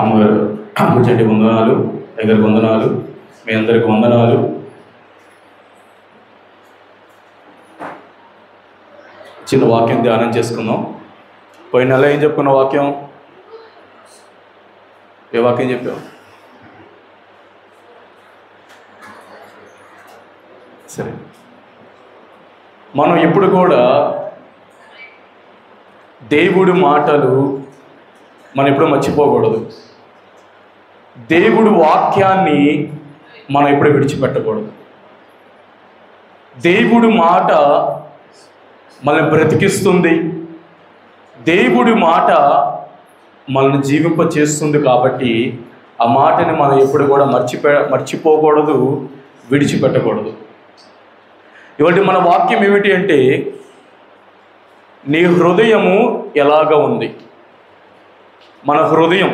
అమ్మగారు అమ్మ చెడ్డి వందనాలు, దగ్గరికి వందనాలు, మీ అందరికి వందనాలు. చిన్న వాక్యం ధ్యానం చేసుకుందాం. పోయిన నెల ఏం చెప్పుకున్న వాక్యం? ఏ వాక్యం చెప్పాం? సరే, మనం ఇప్పుడు కూడా దేవుడి మాటలు మనం ఎప్పుడు మర్చిపోకూడదు. దేవుడి వాక్యాన్ని మనం ఎప్పుడు విడిచిపెట్టకూడదు. దేవుడి మాట మనల్ని బ్రతికిస్తుంది, దేవుడి మాట మనల్ని జీవింప చేస్తుంది. కాబట్టి ఆ మాటని మనం ఎప్పుడు కూడా మర్చిపోకూడదు, విడిచిపెట్టకూడదు. ఇవాళ మన వాక్యం ఏమిటి అంటే, నీ హృదయము ఎలాగ ఉంది? మన హృదయం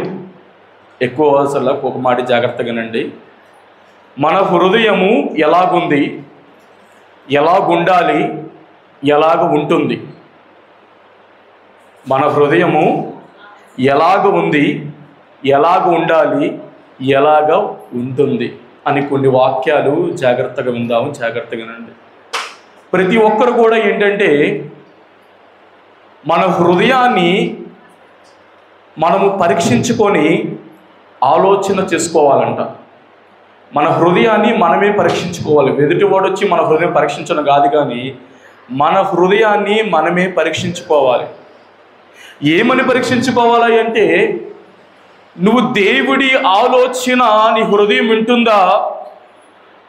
ఎక్కువ అసలు ఒక మాట జాగ్రత్తగానండి. మన హృదయము ఎలాగుంది, ఎలాగుండాలి, ఎలాగ ఉంటుంది? మన హృదయము ఎలాగ ఉంది, ఎలాగ ఉండాలి, ఎలాగ ఉంటుంది అని కొన్ని వాక్యాలు జాగ్రత్తగా విందాము, జాగ్రత్తగానండి. ప్రతి ఒక్కరు కూడా ఏంటంటే, మన హృదయాన్ని మనము పరీక్షించుకొని ఆలోచన చేసుకోవాలంట. మన హృదయాన్ని మనమే పరీక్షించుకోవాలి. ఎదుటివాడు వచ్చి మన హృదయం పరీక్షించడం కాదు, కానీ మన హృదయాన్ని మనమే పరీక్షించుకోవాలి. ఏమని పరీక్షించుకోవాలి అంటే, నువ్వు దేవుడి ఆలోచన నీ హృదయం వింటుందా,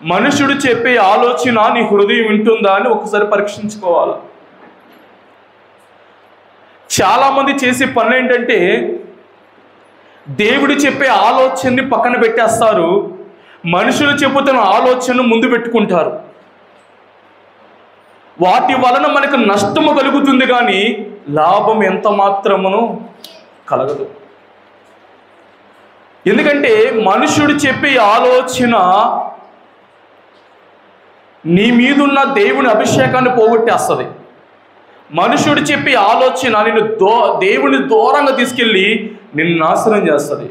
మనుషుడు చెప్పే ఆలోచన నీ హృదయం వింటుందా అని ఒకసారి పరీక్షించుకోవాలి. చాలామంది చేసే పనులు ఏంటంటే, దేవుడు చెప్పే ఆలోచనని పక్కన పెట్టేస్తారు, మనుషులు చెబుతున్న ఆలోచనను ముందు పెట్టుకుంటారు. వాటి వలన మనకు నష్టము కలుగుతుంది, కానీ లాభం ఎంత మాత్రమును కలగదు. ఎందుకంటే మనుషుడు చెప్పే ఆలోచన నీ మీదున్న దేవుని అభిషేకాన్ని పోగొట్టేస్తుంది. మనుషుడు చెప్పే ఆలోచన నిన్ను దేవుని దూరంగా తీసుకెళ్ళి నిన్ను నాశనం చేస్తుంది.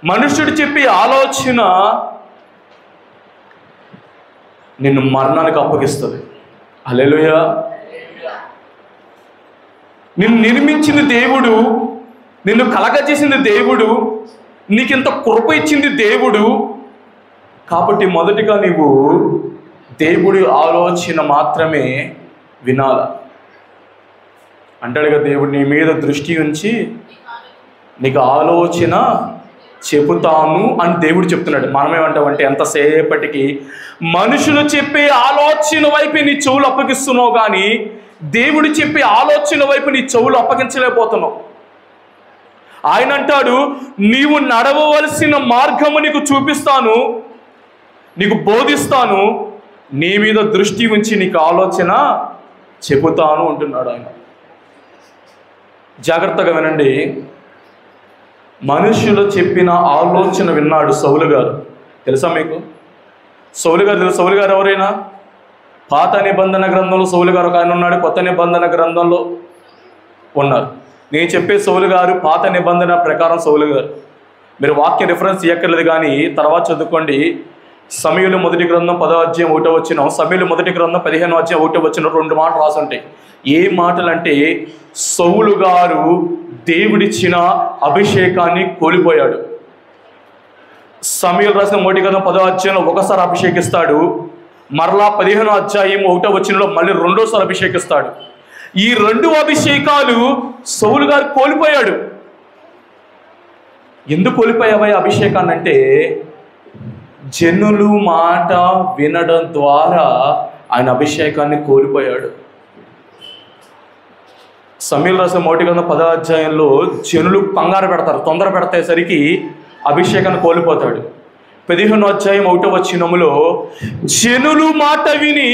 మనుషుడు చెప్పే ఆలోచన నిన్ను మరణానికి అప్పగిస్తుంది. హల్లెలూయా. నిన్ను నిర్మించింది దేవుడు, నిన్ను కలగజేసింది దేవుడు, నీకింత కృప ఇచ్చింది దేవుడు. కాబట్టి మొదటిగా నీవు దేవుడి ఆలోచన మాత్రమే వినాల. అంటాడుగా దేవుడు, నీ మీద దృష్టి ఉంచి నీకు ఆలోచన చెబుతాను అని దేవుడు చెప్తున్నాడు. మనమేమంటామంటే, ఎంతసేపటికి మనుషులు చెప్పే ఆలోచన వైపు నీ చెవులు అప్పగిస్తున్నావు, కానీ దేవుడు చెప్పే ఆలోచన వైపు నీ చెవులు అప్పగించలేకపోతున్నావు. ఆయన అంటాడు, నీవు నడవవలసిన మార్గము నీకు చూపిస్తాను, నీకు బోధిస్తాను, నీ మీద దృష్టి ఉంచి నీకు ఆలోచన చెబుతాను అంటున్నాడు ఆయన. జాగ్రత్తగా వినండి. మనుషులు చెప్పిన ఆలోచన విన్నాడు సౌలు గారు. తెలుసా మీకు సౌలు గారు? తెలుసు సౌలు గారు ఎవరైనా? పాత నిబంధన గ్రంథంలో సౌలు గారు ఒక ఆయన ఉన్నాడు, కొత్త నిబంధన గ్రంథంలో ఉన్నారు. నేను చెప్పే సౌలు గారు పాత నిబంధన ప్రకారం సౌలు గారు. మీరు వాక్య రిఫరెన్స్ ఇవ్వక్కర్లేదు, కానీ తర్వాత చదువుకోండి. సమూయేలు మొదటి గ్రంథం 10వ అధ్యాయం 1వ వచనం, సమూయేలు మొదటి గ్రంథం 15వ అధ్యాయం 1వ వచనం, 2 మాటలు రాసి ఉంటాయి. ఏ మాటలంటే, సౌలు గారు దేవుడిచ్చిన అభిషేకాన్ని కోల్పోయాడు. సమూయేలు రాసిన మొదటి గ్రంథం 10వ అధ్యాయంలో ఒకసారి అభిషేకిస్తాడు, మరలా 15వ అధ్యాయం 1వ వచనంలో మళ్ళీ రెండోసారి అభిషేకిస్తాడు. ఈ 2 అభిషేకాలు సౌలు గారు కోల్పోయాడు. ఎందుకు కోల్పోయావా అభిషేకాన్ని అంటే, జనులు మాట వినడం ద్వారా ఆయన అభిషేకాన్ని కోల్పోయాడు. సమూయేలు రాసిన మొదటి గ్రంథం 10వ అధ్యాయంలో జనులు కంగారు పెడతారు, తొందర పెడతాయేసరికి అభిషేకాన్ని కోల్పోతాడు. 15వ అధ్యాయం 1వ వచనములో జనులు మాట విని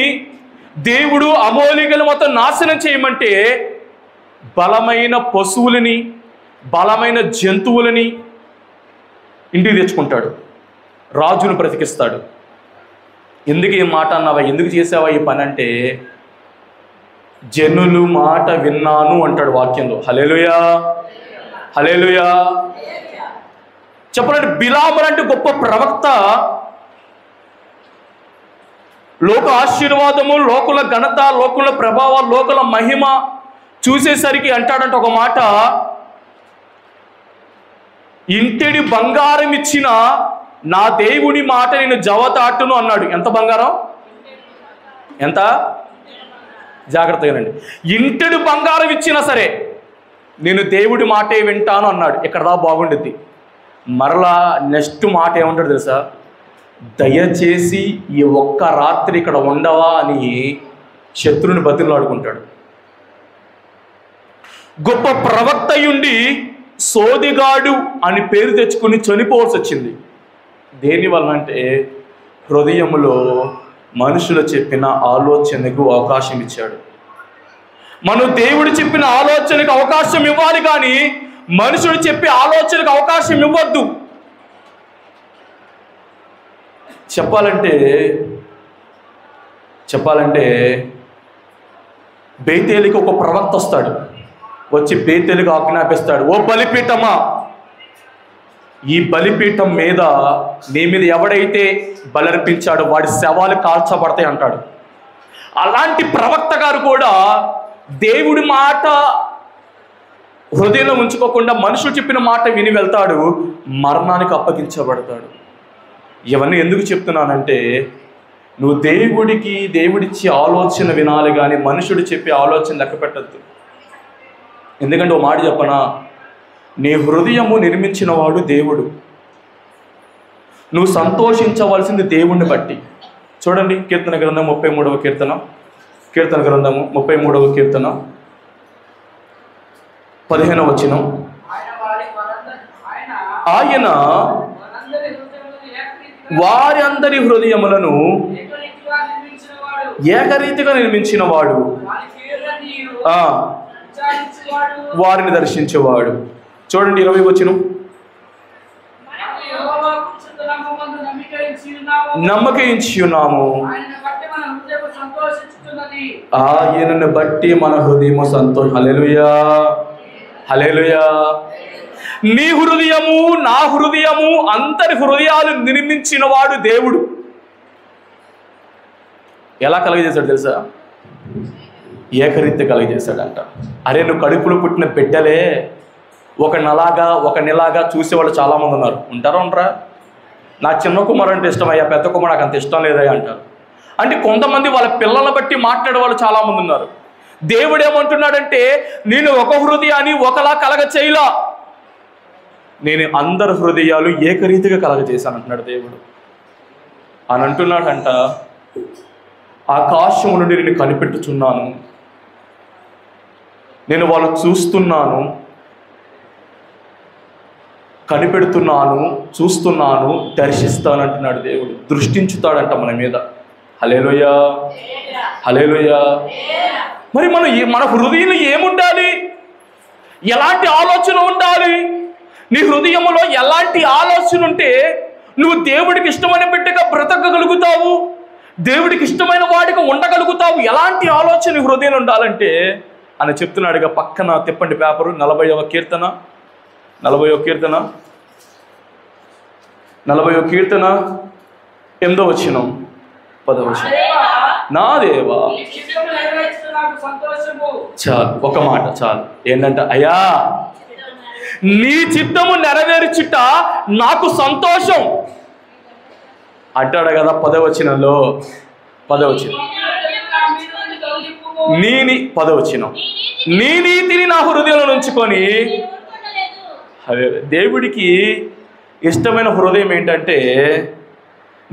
దేవుడు అమోలికలు మొత్తం నాశనం చేయమంటే, బలమైన పశువులని, బలమైన జంతువులని ఇంటికి తెచ్చుకుంటాడు, రాజును బ్రతికిస్తాడు. ఎందుకు ఈ మాట అన్నావా, ఎందుకు చేసావా ఈ పని అంటే, జనులు మాట విన్నాను అంటాడు వాక్యంలో. హల్లెలూయా, హల్లెలూయా. చెప్పాలంటే బిలాము లాంటి గొప్ప ప్రవక్త లోక ఆశీర్వాదము, లోకుల ఘనత, లోకుల ప్రభావం, లోకుల మహిమ చూసేసరికి అంటాడంట ఒక మాట, ఇంటిడి బంగారం ఇచ్చిన నా దేవుని మాట నేను జవదాటును అన్నాడు. ఎంత బంగారం? ఎంత? జాగ్రత్తగానండి. ఇంటిడి బంగారం ఇచ్చినా సరే నేను దేవుడి మాటే వింటాను అన్నాడు. ఇక్కడ దా బాగుండుద్ది. మరలా నెక్స్ట్ మాట ఏమంటాడు తెలుసా? దయచేసి ఈ ఒక్క రాత్రి ఇక్కడ ఉండవా అని శత్రుని బతిలాడుకుంటాడు. గొప్ప ప్రవక్త అయ్యుండి సోదిగాడు అని పేరు తెచ్చుకుని చనిపోవాల్సి వచ్చింది. దేనివల్ల అంటే హృదయంలో మనుషులు చెప్పిన ఆలోచనకు అవకాశం ఇచ్చాడు. మనం దేవుడు చెప్పిన ఆలోచనకు అవకాశం ఇవ్వాలి, కానీ మనుషుడు చెప్పే ఆలోచనకు అవకాశం ఇవ్వద్దు. చెప్పాలంటే బేతేలికి ఒక ప్రవక్త వస్తాడు. వచ్చి బేతేలికి ఆజ్ఞాపిస్తాడు, ఓ బలిపీఠమా, ఈ బలిపీఠం మీద నీ మీద ఎవడైతే బలర్పించాడో వాడి శవాలు కాల్చబడతాయి అంటాడు. అలాంటి ప్రవక్త గారు కూడా దేవుడి మాట హృదయంలో ఉంచుకోకుండా మనుషులు చెప్పిన మాట విని వెళ్తాడు, మరణానికి అప్పగించబడతాడు. ఇవన్నీ ఎందుకు చెప్తున్నానంటే, నువ్వు దేవుడిచ్చే ఆలోచన వినాలి, కానీ మనుషుడు చెప్పే ఆలోచన లెక్క పెట్టద్దు. ఎందుకంటే ఓ మాట చెప్పనా, నీ హృదయము నిర్మించిన వాడు దేవుడు. నువ్వు సంతోషించవలసింది దేవుణ్ణి బట్టి. చూడండి, కీర్తన గ్రంథం 33వ కీర్తన, కీర్తన గ్రంథము 33వ కీర్తన 15వ వచనం. ఆయన వారి అందరి హృదయములను ఏకరీతిగా నిర్మించిన వాడు, వారిని దర్శించేవాడు. చూడండి 20వ వచనం. నమ్మకించి ఉన్నాము, ఆయనను బట్టి మన హృదయము సంతోషం. హల్లెలూయా, హల్లెలూయా. నీ హృదయము, నా హృదయము, అందరి హృదయాలు నిర్మించిన వాడు దేవుడు. ఎలా కలుగజేశాడు తెలుసా? ఏకరీతి కలుగజేశాడంట. అరే, నువ్వు కడుపులో పుట్టిన బిడ్డలే ఒక నెలాగా చూసేవాళ్ళు చాలామంది ఉన్నారు. ఉంటారా? నా చిన్న కుమారు అంటే ఇష్టం అయ్యా, పెద్ద కుమారు నాకు అంత ఇష్టం లేదయ్యా అంటారు. అంటే కొంతమంది వాళ్ళ పిల్లలను బట్టి మాట్లాడే వాళ్ళు చాలామంది ఉన్నారు. దేవుడు ఏమంటున్నాడంటే, నేను ఒక హృదయాన్ని ఒకలా కలగ చేయలా, నేను అందరి హృదయాలు ఏకరీతిగా కలగజేశాను అంటున్నాడు దేవుడు. అని అంటున్నాడంట, ఆకాశము నుండి నేను కనిపెట్టుచున్నాను, నేను వాళ్ళు చూస్తున్నాను, కనిపెడుతున్నాను, చూస్తున్నాను, దర్శిస్తాను అంటున్నాడు దేవుడు. దృష్టించుతాడంట మన మీద. హల్లెలూయా, హల్లెలూయా. మరి మన హృదయంలో ఏముండాలి? ఎలాంటి ఆలోచన ఉండాలి? నీ హృదయంలో ఎలాంటి ఆలోచన ఉంటే నువ్వు దేవుడికి ఇష్టమైన బిడ్డగా బ్రతకగలుగుతావు, దేవుడికి ఇష్టమైన వాడిగా ఉండగలుగుతావు? ఎలాంటి ఆలోచన హృదయంలో ఉండాలంటే అని చెప్తున్నాడుగా. పక్కన తిప్పండి పేపరు, 40వ కీర్తన 40వ కీర్తన 8వ వచనం 10వ వచనం. నా దేవా, చాలు, ఒక మాట చాలు. ఏంటంటే, అయ్యా నీ చిత్తము నెరవేర్చుట నాకు సంతోషం అంటాడు కదా 10వ వచనంలో. 10వ వచనం, 10వ వచనం, నీ నీతిని నా హృదయంలో ఉంచుకొని. దేవుడికి ఇష్టమైన హృదయం ఏంటంటే,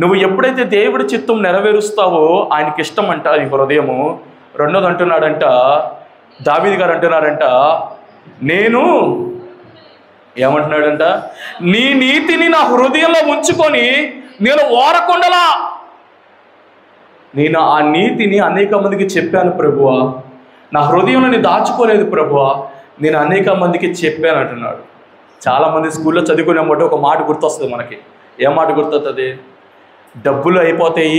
నువ్వు ఎప్పుడైతే దేవుడి చిత్తం నెరవేరుస్తావో ఆయనకి ఇష్టం అంట నీ హృదయము. రెండోది అంటున్నాడంట, దావీదు గారు అంటున్నారంట, నేను ఏమంటున్నాడంట, నీ నీతిని నా హృదయంలో ఉంచుకొని నేను ఓరకుండలా, నేను ఆ నీతిని అనేక మందికి చెప్పాను ప్రభువా, నా హృదయంలో నేను దాచుకోలేదు ప్రభువా, నేను అనేక మందికి చెప్పాను అంటున్నాడు. చాలామంది స్కూల్లో చదువుకునేమాట ఒక మాట గుర్తొస్తుంది మనకి. ఏ మాట గుర్తొస్తుంది? డబ్బులు అయిపోతాయి,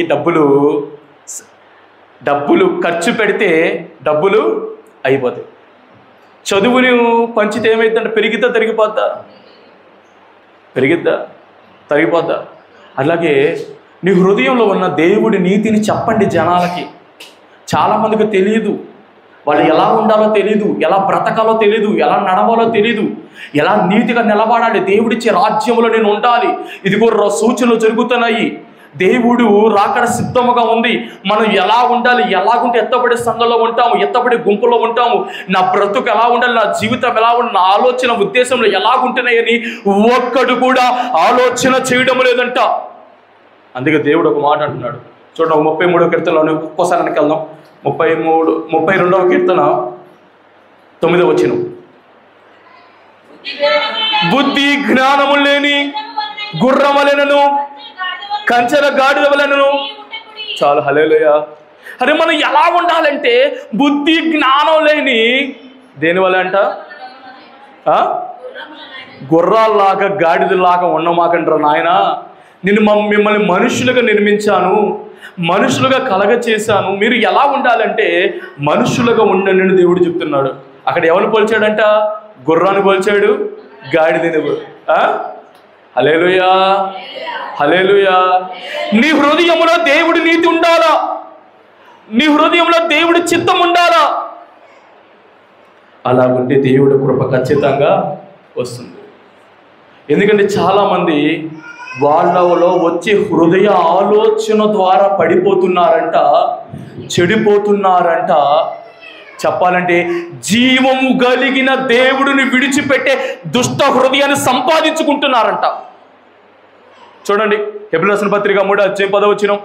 డబ్బులు ఖర్చు పెడితే డబ్బులు అయిపోతాయి. చదువుని పంచితే ఏమైందంటే పెరిగితే తరిగిపోద్దా? పెరిగిద్దా? తరిగిపోద్దా? అలాగే నీ హృదయంలో ఉన్న దేవుడి నీతిని చెప్పండి జనాలకి. చాలామందికి తెలియదు, వాళ్ళు ఎలా ఉండాలో తెలీదు, ఎలా బ్రతకాలో తెలీదు, ఎలా నడవాలో తెలీదు, ఎలా నీతిగా నిలబడాలి, దేవుడిచ్చే రాజ్యంలో నేను ఉండాలి, ఇదిగో సూచనలు జరుగుతున్నాయి, దేవుడు రాకడ సిద్ధముగా ఉంది, మనం ఎలా ఉండాలి, ఎలాగుంటే ఎత్తబడే సంఘంలో ఉంటాము, ఎత్తబడే గుంపులో ఉంటాము, నా బ్రతుకు ఎలా ఉండాలి, నా జీవితం ఎలా ఉండాలి, నా ఆలోచన ఉద్దేశంలో ఎలాగుంటున్నాయని ఒక్కడు కూడా ఆలోచన చేయడం లేదంట. అందుకే దేవుడు ఒక మాట అంటున్నాడు చూడండి, 33వ కీర్తనలోనే ఒక్కోసారి వెళ్దాం. 32వ కీర్తన 9వ వచనం. బుద్ధి జ్ఞానము లేని గుర్రం వలెనను కంచెల గాడిద వలెనను. చాలు, హల్లెలూయా. అరే మనం ఎలా ఉండాలంటే బుద్ధి జ్ఞానం లేని దేని వల్ల అంట? గుర్రాల్లాగా గాడిదలాగా ఉండమాకంటారు నాయన. నేను మిమ్మల్ని మనుషులుగా నిర్మించాను, మనుషులుగా కలగ చేశాను, మీరు ఎలా ఉండాలంటే మనుషులుగా ఉండండి దేవుడు చెప్తున్నాడు. అక్కడ ఎవరు పోల్చాడంట? గుర్రాన్ని పోల్చాడు, గాడిదని. హల్లెలూయా, హల్లెలూయా. నీ హృదయంలో దేవుడి నీతి ఉండాలా, నీ హృదయంలో దేవుడి చిత్తం ఉండాలా. అలా ఉంటే దేవుడి కృప ఖచ్చితంగా వస్తుంది. ఎందుకంటే చాలామంది వాళ్ళలో వచ్చే హృదయ ఆలోచన ద్వారా పడిపోతున్నారంట, చెడిపోతున్నారంట. చెప్పాలంటే జీవము కలిగిన దేవుడిని విడిచిపెట్టే దుష్ట హృదయాన్ని సంపాదించుకుంటున్నారంట. చూడండి, హెబ్రీ రాసిన పత్రిక 3వ అధ్యాయం 10వ వచనం.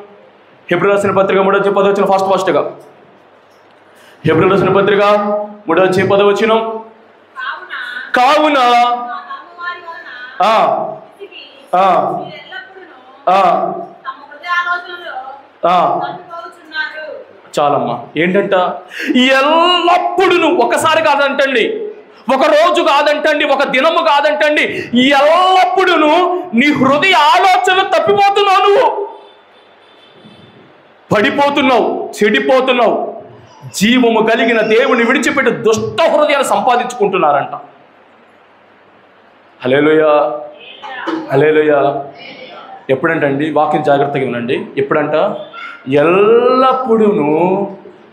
హెబ్రీ రాసిన పత్రిక 3వ అధ్యాయం 10వ వచనం. ఫాస్ట్గా హెబ్రీ రాసిన పత్రిక 3వ అధ్యాయం 10వ వచనం. కావున చాలమ్మా. ఏంటంట? ఎల్లప్పుడూ, ఒకసారి కాదంటండి, ఒక రోజు కాదంటండి, ఒక దినము కాదంటండి, ఎల్లప్పుడూ నీ హృదయ ఆలోచనలు తప్పిపోతున్నావు, నువ్వు పడిపోతున్నావు, చెడిపోతున్నావు. జీవము కలిగిన దేవుని విడిచిపెట్టి దుష్ట హృదయాన్ని సంపాదించుకుంటున్నారంట. హల్లెలూయా, హల్లెలూయా. ఎప్పుడంటండి? వాక్యం జాగ్రత్తగా వినండి. ఎప్పుడంట? ఎల్లప్పుడూ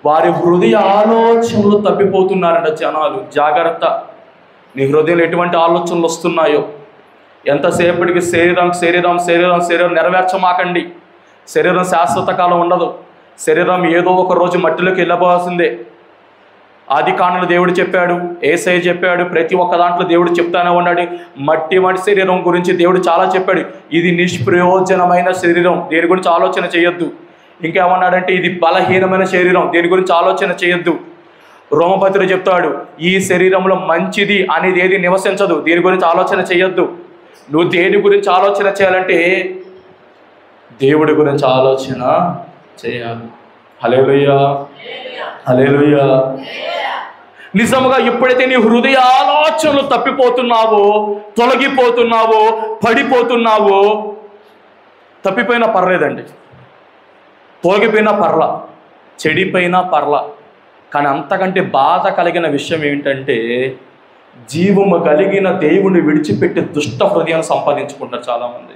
వారి హృదయ ఆలోచనలు తప్పిపోతున్నారంట జనాలు. జాగ్రత్త, నీ హృదయంలో ఎటువంటి ఆలోచనలు వస్తున్నాయో. ఎంతసేపటికి శరీరం శరీరం శరీరం శరీరం నెరవేర్చమాకండి. శరీరం శాశ్వత కాలం ఉండదు. శరీరం ఏదో ఒక రోజు మట్టిలోకి వెళ్ళబోవాల్సిందే. ఆది కాండలో దేవుడు చెప్పాడు, యేసయ్య చెప్పాడు, ప్రతి ఒక్క దాంట్లో దేవుడు చెప్తానే ఉన్నాడు. మట్టి శరీరం గురించి దేవుడు చాలా చెప్పాడు. ఇది నిష్ప్రయోజనమైన శరీరం, దేని గురించి ఆలోచన చేయొద్దు. ఇంకేమన్నాడంటే ఇది బలహీనమైన శరీరం, దేని గురించి ఆలోచన చేయొద్దు. రోమపత్రిలో చెప్తాడు, ఈ శరీరంలో మంచిది అనేది ఏది నివసించదు, దీని గురించి ఆలోచన చేయొద్దు. నువ్వు దేని గురించి ఆలోచన చేయాలంటే దేవుడి గురించి ఆలోచన చేయాలి. హల్లెలూయా, హల్లెలూయా. నిజముగా ఎప్పుడైతే నీ హృదయ ఆలోచనలు తప్పిపోతున్నావో, తొలగిపోతున్నావో, పడిపోతున్నావో, తప్పిపోయినా పర్లేదండి, తొలగిపోయినా పర్లా, చెడిపోయినా పర్లా. కానీ అంతకంటే బాధ కలిగిన విషయం ఏంటంటే జీవము కలిగిన దేవుని విడిచిపెట్టి దుష్ట హృదయాన్ని సంపాదించుకుంటారు చాలామంది.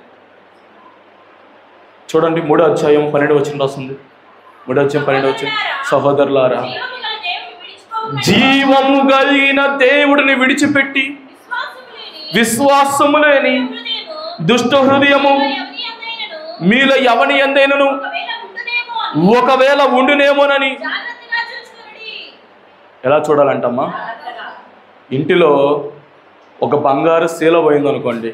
చూడండి, 3వ అధ్యాయం 12వ వచనం రాస్తుంది. 3వ అధ్యాయం 12వ వచనం. సహోదరులారా, జీవము కలిగిన దేవుడిని విడిచిపెట్టి విశ్వాసము లేని దుష్ట హృదయము మీలో ఎవని యందైనను ఒకవేళ ఉండునేమోనని. ఎలా చూడాలంటమ్మా? ఇంటిలో ఒక బంగారు శీల పోయిందనుకోండి,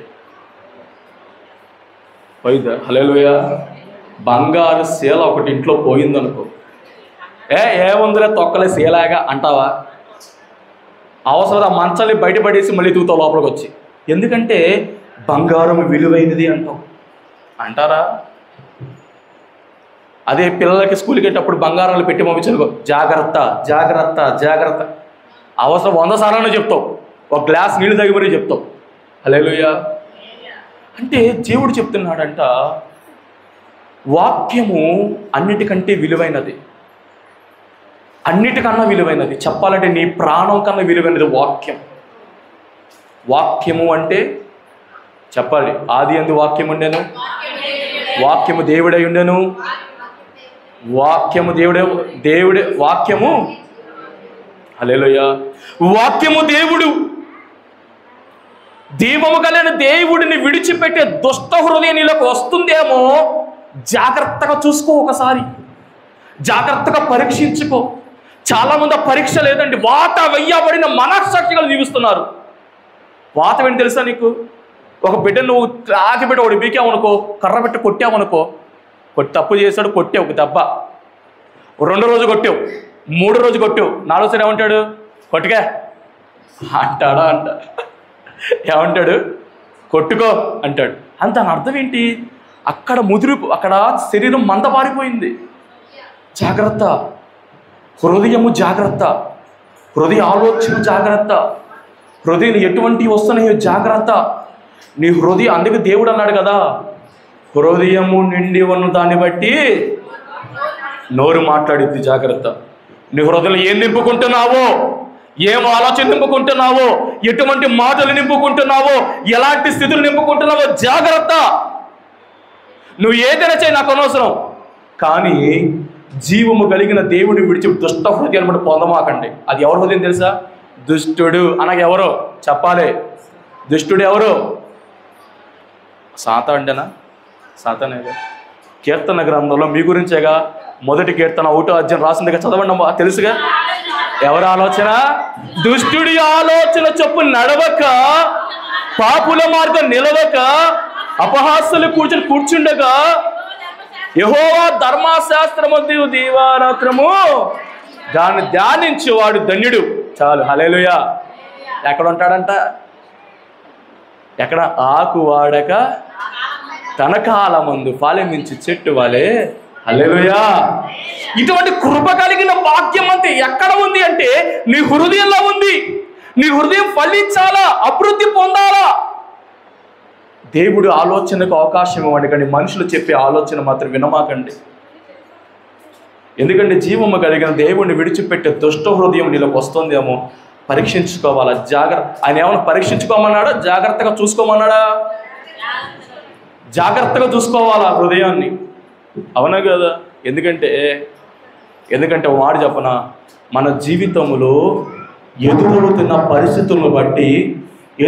పోయిద్దా? హల్లెలూయా. బంగారు శీల ఒకటి ఇంట్లో పోయిందనుకో, ఏముందిలే తొక్కలే శీలాగా అంటావా? అవసరం ఆ మంచాన్ని బయటపడేసి మళ్ళీ తూతావు లోపలికి వచ్చి. ఎందుకంటే బంగారం విలువైనది అంటారా? అదే పిల్లలకి స్కూల్కి వెళ్ళేటప్పుడు బంగారాలు పెట్టి పంపించనుకో, జాగ్రత్త జాగ్రత్త జాగ్రత్త. అవసరం 100 సార్లు చెప్తావు, ఒక గ్లాస్ నీళ్ళు తగిమని చెప్తావు. హల్లెలూయా. అంటే దేవుడు చెప్తున్నాడంట, వాక్యము అన్నిటికంటే విలువైనది, అన్నిటికన్నా విలువైనది. చెప్పాలంటే నీ ప్రాణం కన్నా విలువైనది వాక్యం. వాక్యము అంటే చెప్పాలి. ఆది యందు వాక్యం ఉండెను, వాక్యము దేవుడై ఉండెను, వాక్యము దేవుడే వాక్యము. హల్లెలూయా. వాక్యము దేవుడు. దీపము కలిగిన దేవుడిని విడిచిపెట్టే దుష్ట హృదయం నీలోకి వస్తుందేమో, జాగ్రత్తగా చూసుకో, ఒకసారి జాగ్రత్తగా పరీక్షించుకో. చాలామంది ఆ పరీక్ష లేదండి, వాత వెయ్యబడిన మనస్సాక్షిగా జీవిస్తున్నారు. వాత ఏంటి తెలుసా నీకు? ఒక బిడ్డ నువ్వు ఆగిపెట్టి ఒకటి బీకావనుకో, కర్ర పెట్టి కొట్టావనుకో, తప్పు చేశాడు, కొట్టావు ఒక దెబ్బ, 2వ రోజు కొట్టావు, 3వ రోజు కొట్టావు, 4వ సారి ఏమంటాడు? కొట్టుగా అంటాడా? ఏమంటాడు? కొట్టుకో అంటాడు. దాని అర్థం ఏంటి? అక్కడ అక్కడ శరీరం మందపారిపోయింది. జాగ్రత్త, హృదయము జాగ్రత్త, హృదయ ఆలోచన జాగ్రత్త, హృదయం ఎటువంటివి వస్తున్నాయో జాగ్రత్త. నీ హృదయం, అందుకే దేవుడు అన్నాడు కదా, హృదయము నిండి ఉన్న దాన్ని బట్టి నోరు మాట్లాడిద్ది. జాగ్రత్త. నీ హృదయంలో ఏం నింపుకుంటున్నావో, ఏం ఆలోచన నింపుకుంటున్నావో, ఎటువంటి మాటలు నింపుకుంటున్నావో, ఎలాంటి స్థితులు నింపుకుంటున్నావో జాగ్రత్త. నువ్వు ఏదైనా చేయి, నాకు అనవసరం, కానీ జీవము కలిగిన దేవుడిని విడిచి దుష్ట హృదయాన్ని బట్టి పొందమాకండి. అది ఎవరి హృదయం తెలుసా? దుష్టుడు. అనగా ఎవరో చెప్పాలి. దుష్టుడు ఎవరు? సాతానుడేనా? సాతానేగా. కీర్తన గ్రంథంలో మీ గురించేగా మొదటి కీర్తన 1వ అధ్యాయం రాసిందిగా, చదవండి. తెలుసుగా ఎవరి ఆలోచన? దుష్టుడి ఆలోచన చొప్పు నడవక, పాపుల మార్గం నిలవక, అపహాస్యులు కూర్చుండగా, యెహోవా ధర్మశాస్త్రమందు దీవారాత్రము దాన్ని ధ్యానించేవాడు ధన్యుడు. చాలు. హల్లెలూయా. ఎక్కడ ఉంటాడంట? ఎక్కడ? ఆకు వాడక తన కాలమందు ఫలమించి చెట్టు వాలే. హల్లెలూయా. ఇటువంటి కృప కలిగిన భాగ్యం అంతే ఎక్కడ ఉంది అంటే నీ హృదయంలో ఉంది. నీ హృదయం ఫలించాలా, అభివృద్ధి పొందాలా. దేవుడు ఆలోచనకు అవకాశం ఇవ్వండి, కానీ మనుషులు చెప్పే ఆలోచన మాత్రం వినమాకండి. ఎందుకంటే జీవము కలిగిన దేవుడిని విడిచిపెట్టే దుష్ట హృదయం నీలోకి వస్తుందేమో పరీక్షించుకోవాలా. ఆయన ఏమైనా పరీక్షించుకోమన్నాడా? జాగ్రత్తగా చూసుకోమన్నాడా? జాగ్రత్తగా చూసుకోవాలా హృదయాన్ని. అవునా కదా? ఎందుకంటే ఒక మాట చెప్పనా, మన జీవితంలో ఎదురవుతున్న పరిస్థితులను బట్టి,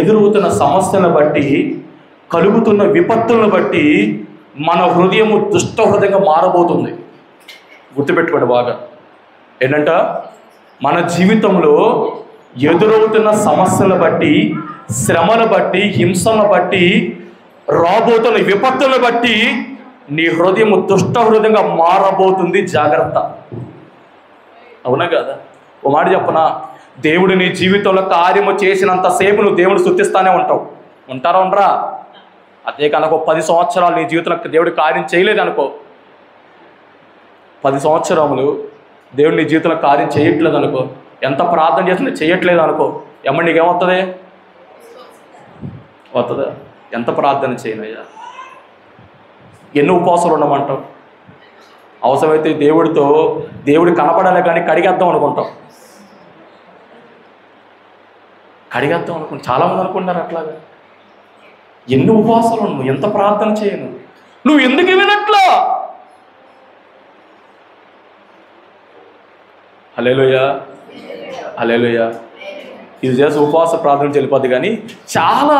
ఎదురవుతున్న సమస్యలను బట్టి, కలుగుతున్న విపత్తులను బట్టి మన హృదయము దుష్ట హృదయంగా మారబోతుంది. గుర్తుపెట్టుకోండి బాగా. ఏంటంట? మన జీవితంలో ఎదురవుతున్న సమస్యలను బట్టి, శ్రమను బట్టి, హింసలను బట్టి, రాబోతున్న విపత్తులను బట్టి నీ హృదయము దుష్ట హృదయంగా మారబోతుంది. జాగ్రత్త. అవునా కదా? ఓ మాట చెప్పనా, దేవుడు నీ జీవితంలో కార్యము చేసినంతసేపు నువ్వు దేవుడు స్తుతిస్తానే ఉంటావు. ఉంటారా? ఉండరా? అదే కనుక 10 సంవత్సరాలు నీ జీవితంలో దేవుడు కార్యం చేయలేదనుకో, 10 సంవత్సరములు దేవుడు నీ జీవితంలో కార్యం చేయట్లేదు అనుకో, ఎంత ప్రార్థన చేసినా చేయట్లేదు అనుకో, ఏమన్నా నీకేమవుతుంది? వస్తుందా? ఎంత ప్రార్థన చేయనయ్యా, ఎన్ని ఉపవాసాలు ఉండమంటావు? అవసరమైతే దేవుడు కనపడాలి కానీ కడిగేద్దాం అనుకుంటాం. చాలామంది అనుకుంటారు అట్లాగా. ఎన్ని ఉపవాసాలు ఉండవు, ఎంత ప్రార్థన చేయను, నువ్వు ఎందుకు వినట్లా? హల్లెలూయా, హల్లెలూయా. ఇది చేసి ఉపవాస ప్రార్థన వెళ్ళిపోద్ది. కానీ చాలా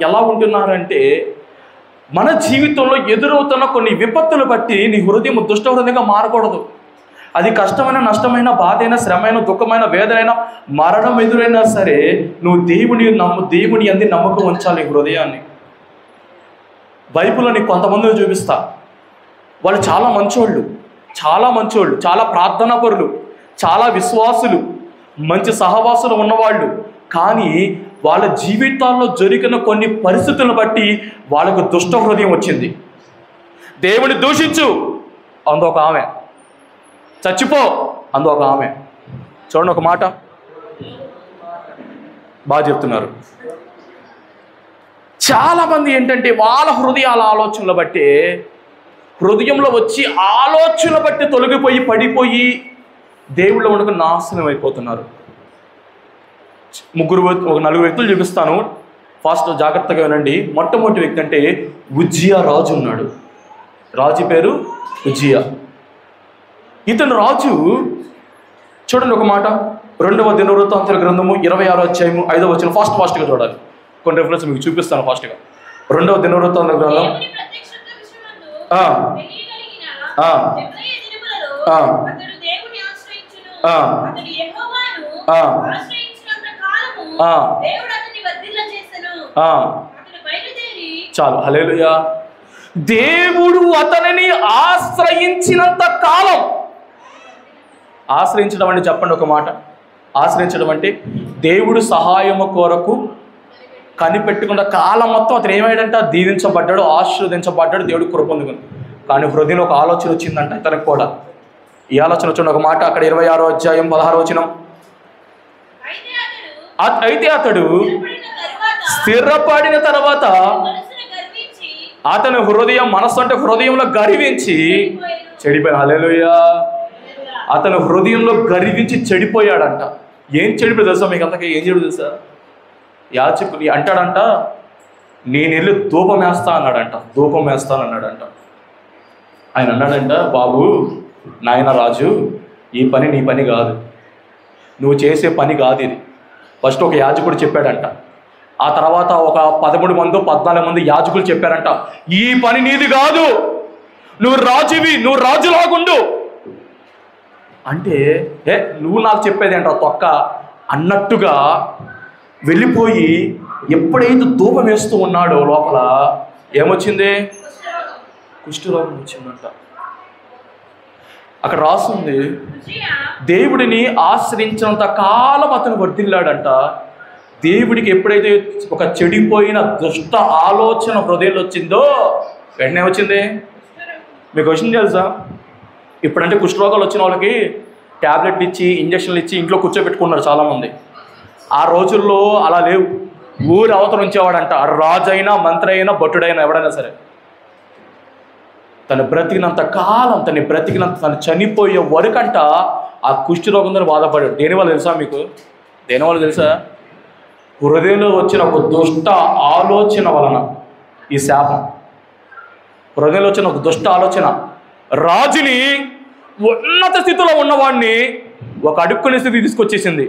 ఎలా ఉంటున్నారంటే, మన జీవితంలో ఎదురవుతున్న కొన్ని విపత్తులు బట్టి నీ హృదయం దుష్ట హృదయంగా మారకూడదు. అది కష్టమైన, నష్టమైన, బాధైనా, శ్రమైన, దుఃఖమైన, వేదనైన, మరణం ఎదురైనా సరే నువ్వు దేవుని అంది నమ్మకం ఉంచాలి హృదయాన్ని. బైబిల్లో నీకు కొంతమందిని చూపిస్తా. వాళ్ళు చాలా మంచోళ్ళు, చాలా ప్రార్థనా పరులు, చాలా విశ్వాసులు, మంచి సహవాసులు ఉన్నవాళ్ళు. కానీ వాళ్ళ జీవితాల్లో జరిగిన కొన్ని పరిస్థితులను బట్టి వాళ్ళకు దుష్ట హృదయం వచ్చింది. దేవుని దూషించు అందొక ఆమె, చచ్చిపో అందొక ఆమె. చూడండి ఒక మాట బాగా చెప్తున్నారు. చాలామంది ఏంటంటే వాళ్ళ హృదయాల ఆలోచనలు బట్టి, హృదయంలో వచ్చి ఆలోచనలు బట్టి తొలగిపోయి పడిపోయి దేవుళ్ళ ఉండకు నాశనం అయిపోతున్నారు. 4 వ్యక్తులు చూపిస్తాను. ఫాస్ట్ జాగ్రత్తగా వినండి. మొట్టమొదటి వ్యక్తి అంటే ఉజ్జియా రాజు ఉన్నాడు. రాజు పేరు ఉజ్జియా. ఇతను రాజు చూడండి ఒక మాట, 2వ దినవృత్తాంతాల గ్రంథము 26వ అధ్యాయము 5వ వచనం. ఫాస్ట్గా చూడాలి, కొన్ని రెఫరెన్స్ మీకు చూపిస్తాను ఫాస్ట్గా. 2వ దినవృత్తాంతాల గ్రంథం చాలు. హల్లెలూయా. దేవుడు అతనిని ఆశ్రయించినంత కాలం. ఆశ్రయించడం అంటే చెప్పండి ఒక మాట. ఆశ్రయించడం అంటే దేవుడు సహాయము కొరకు కనిపెట్టుకున్న కాలం మొత్తం అతను ఏమైందంట, దీవించబడ్డాడు, ఆశీర్వదించబడ్డాడు, దేవుడు కృప పొందుకుని. కానీ హృదయంలో ఒక ఆలోచన వచ్చిందంట ఇతనికి కూడా. ఈ ఆలోచన వచ్చిన ఒక మాట అక్కడ 26వ అధ్యాయం 16వ వచనం. అయితే అతడు స్థిరపడిన తర్వాత అతని హృదయం, మనస్సు అంటే హృదయంలో గర్వించి చెడిపోయాడు. హల్లెలూయా. అతను హృదయంలో గర్వించి చెడిపోయాడంట. ఏం చెడిపోయి తెలుసా మీకు అంతకే? ఏం చెడు తెలుసా? యాజకుని అంటాడంట, నేను వెళ్ళి ధూపం వేస్తా అన్నాడంట. ధూపం వేస్తానన్నాడంట. ఆయన అన్నాడంట, బాబు నాయన రాజు, ఈ పని నీ పని కాదు, నువ్వు చేసే పని కాదు ఇది. ఫస్ట్ ఒక యాజకుడు చెప్పాడంట. ఆ తర్వాత ఒక 13 మంది 14 మంది యాజకులు చెప్పారంట, ఈ పని నీది కాదు, నువ్వు రాజువి, నువ్వు రాజులాగుండు అంటే, నువ్వు నాకు చెప్పేది ఏంట్రా తొక్క అన్నట్టుగా వెళ్ళిపోయి ఎప్పుడైతే ధూపం వేస్తూ ఉన్నాడో లోపల ఏమొచ్చింది? కుష్ఠరోగం వచ్చిందంట. అక్కడ రాస్తుంది, దేవుడిని ఆశ్రయించినంత కాలం అతను వర్ధిల్లాడంట. దేవుడికి ఎప్పుడైతే ఒక చెడిపోయిన దుష్ట ఆలోచన హృదయంలో వచ్చిందో వెంటనే వచ్చింది. మీకు వచ్చింది తెలుసా? ఇప్పుడంటే కుష్ఠరోగాలు వచ్చిన వాళ్ళకి ట్యాబ్లెట్లు ఇచ్చి ఇంజక్షన్లు ఇచ్చి ఇంట్లో కూర్చోబెట్టుకున్నారు చాలామంది. ఆ రోజుల్లో అలా లేవు. ఊరి అవతల ఉంచేవాడంట, రాజు అయినా మంత్రి అయినా భటుడైనా ఎవడైనా సరే. తను బ్రతికినంత కాలం, తను చనిపోయే వరకంట ఆ కుష్ఠరోగంతో బాధపడాడు. దేనివల్ల తెలుసా మీకు? దేనివల్ల తెలుసా? హృదయంలో వచ్చిన ఒక దుష్ట ఆలోచన వలన ఈ శాపం. హృదయంలో వచ్చిన ఒక దుష్ట ఆలోచన రాజుని, ఉన్నత స్థితిలో ఉన్నవాడిని ఒక అడుక్కునే స్థితికి తీసుకొచ్చేసింది.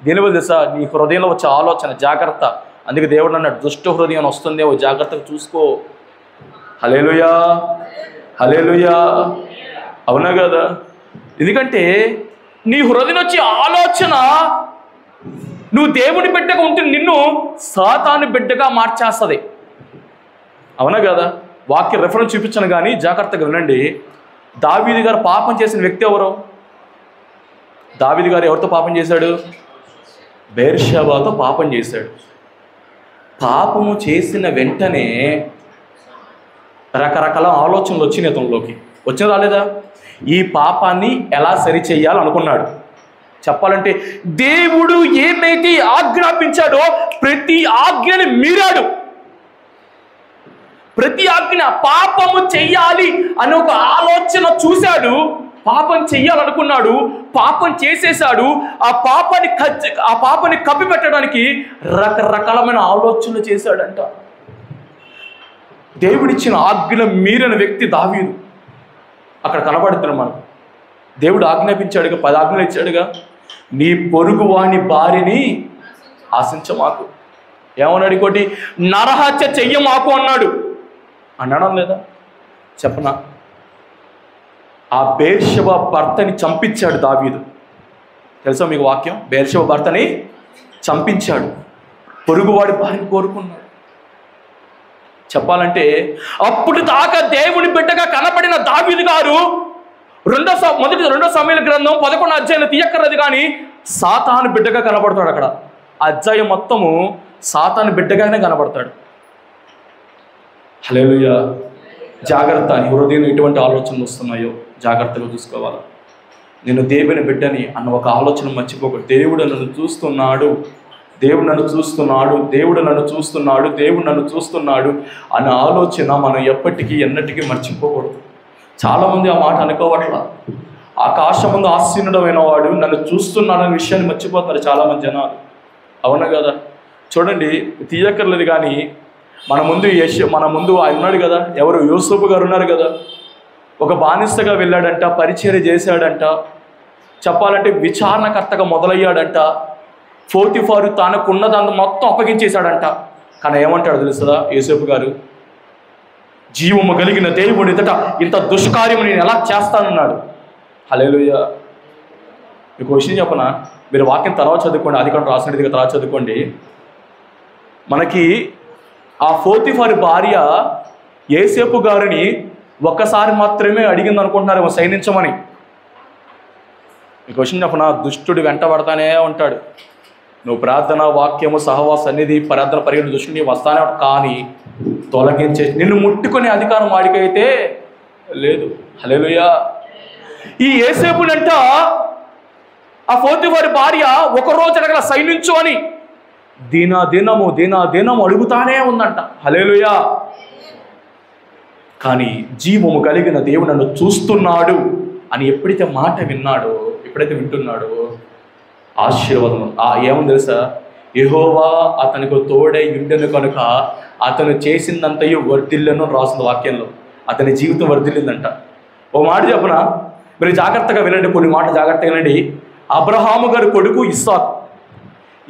దేనివల్ల తెలుసా? నీ హృదయంలో వచ్చే ఆలోచన. జాగ్రత్త. అందుకే దేవుడు అన్నాడు, దుష్ట హృదయం వస్తుందేమో జాగ్రత్తగా చూసుకో. హల్లెలూయా, హల్లెలూయా. అవునా కదా? ఎందుకంటే నీ హృదయం వచ్చే ఆలోచన నువ్వు దేవుని బిడ్డగా ఉంటే నిన్ను సాతాను బిడ్డగా మార్చేస్తుంది. అవునా కదా? వాక్య రెఫరెన్స్ చూపించను కానీ జాగ్రత్తగా వినండి. దావీదు గారు పాపం చేసిన వ్యక్తి ఎవరు? దావీదు గారు ఎవరితో పాపం చేశాడు? బెర్షెబాతో పాపం చేశాడు. పాపము చేసిన వెంటనే రకరకాల ఆలోచనలు వచ్చినాయి అతనిలోకి. వచ్చిన రాలేదా? ఈ పాపాన్ని ఎలా సరిచేయాలనుకున్నాడు. చెప్పాలంటే దేవుడు ఏమైతే ఆజ్ఞాపించాడో ప్రతి ఆజ్ఞని మీరాడు. ప్రతి ఆజ్ఞ పాపము చెయ్యాలి అనే ఒక ఆలోచన చూశాడు. పాపం చెయ్యాలనుకున్నాడు, పాపం చేసేశాడు. ఆ పాపాన్ని కప్పిపెట్టడానికి రకరకాలమైన ఆలోచనలు చేశాడంట. దేవుడిచ్చిన ఆజ్ఞ మీరిన వ్యక్తి దావీదు. అక్కడ కనబడుతున్నాం మనం. దేవుడు ఆజ్ఞాపించాడుగా, 10 ఆజ్ఞలు ఇచ్చాడుగా. నీ పొరుగు వాని భార్యని ఆశించమాకు. ఏమన్నాడు? ఇంకోటి, నరహత్య చెయ్యమాకు అన్నాడు. అనడం లేదా? చెప్పనా? ఆ బెర్షెబా భర్తని చంపించాడు దావీదు. తెలుసా మీకు వాక్యం? బెర్షెబా భర్తని చంపించాడు. పొరుగువాడి భార్యని కోరుకున్నాడు. చెప్పాలంటే అప్పుడు దాకా దేవుని బిడ్డగా కనబడిన దావీదు గారు 2 సమూయేలు గ్రంథం 11వ అధ్యాయం తీయక్కర్లేదు కానీ సాతాను బిడ్డగా కనబడతాడు. అక్కడ అధ్యాయం మొత్తము సాతాను బిడ్డగానే కనబడతాడు. హల్లెలూయా. జాగ్రత్త. నీ హృదయంలో ఎటువంటి ఆలోచనలు వస్తున్నాయో జాగ్రత్తగా చూసుకోవాలి. నేను దేవుని బిడ్డని అన్న ఒక ఆలోచన మర్చిపోకూడదు. దేవుడు నన్ను చూస్తున్నాడు, దేవుడు నన్ను చూస్తున్నాడు, దేవుడు నన్ను చూస్తున్నాడు, దేవుడు నన్ను చూస్తున్నాడు అన్న ఆలోచన మనం ఎప్పటికీ ఎన్నటికీ మర్చిపోకూడదు. చాలామంది ఆ మాట అనుకోవట్లా. ఆకాశమందు ఆసీనుడమైన వాడు నన్ను చూస్తున్నాడనే విషయాన్ని మర్చిపోతారు చాలామంది జనాలు. అవునా కదా? చూడండి, తీయక్కర్లేదు కానీ మన ముందు ఆయన ఉన్నాడు కదా, ఎవరు? యూసుఫ్ గారు ఉన్నారు కదా. ఒక బానిసగా వెళ్ళాడంట, పరిచర్య చేశాడంట, చెప్పాలంటే విచారణకర్తగా మొదలయ్యాడంట. పోతీఫారు తనకున్నదంతా మొత్తం అప్పగించేశాడంట. కానీ ఏమంటాడు తెలుసా యూసుఫ్ గారు? జీవము కలిగిన దేవుడి ఎదుట ఇంత దుష్కార్యము నేను ఎలా చేస్తానన్నాడు. హల్లెలూయా. మీకు విషయం చెప్పనా, మీరు వాక్యం తర్వాత చదువుకోండి, అది కూడా రాసినట్టుగా తర్వాత చదువుకోండి. మనకి ఆ పోతీఫారు భార్య యోసేపు గారిని ఒక్కసారి మాత్రమే అడిగింది అనుకుంటున్నారేమో సైనించమని. మీకు విషయం చెప్పనా, దుష్టుడు వెంట పడతానే ఉంటాడు. నువ్వు ప్రార్థన, వాక్యము, సహవాస సన్నిధి, ప్రార్థన పరిగణ దుష్టుని వస్తానే ఉంటాడు. కానీ తొలగించే నిన్ను ముట్టుకునే అధికారం వాడికైతే లేదు. హల్లెలూయా. ఈ యోసేపునంట ఆ పోతీఫారు భార్య ఒకరోజు అడగల సైనించు అని దినము అడుగుతానే ఉందంట. హల్లెలూయా. కానీ జీవము కలిగిన దేవుడు నన్ను చూస్తున్నాడు అని ఎప్పుడైతే మాట విన్నాడో, ఎప్పుడైతే వింటున్నాడో ఆశీర్వాదం ఏముంది తెలుసా? యెహోవా అతనికి తోడై ఉండెను కనుక అతను చేసిందంతయు వర్ధిల్లెను రాసిన వాక్యంలో. అతని జీవితం వర్ధిల్లిందంట. ఓ మాట చెప్పనా, మీరు జాగ్రత్తగా వినండి, కొన్ని మాట జాగ్రత్తగా వినండి. అబ్రహాము గారి కొడుకు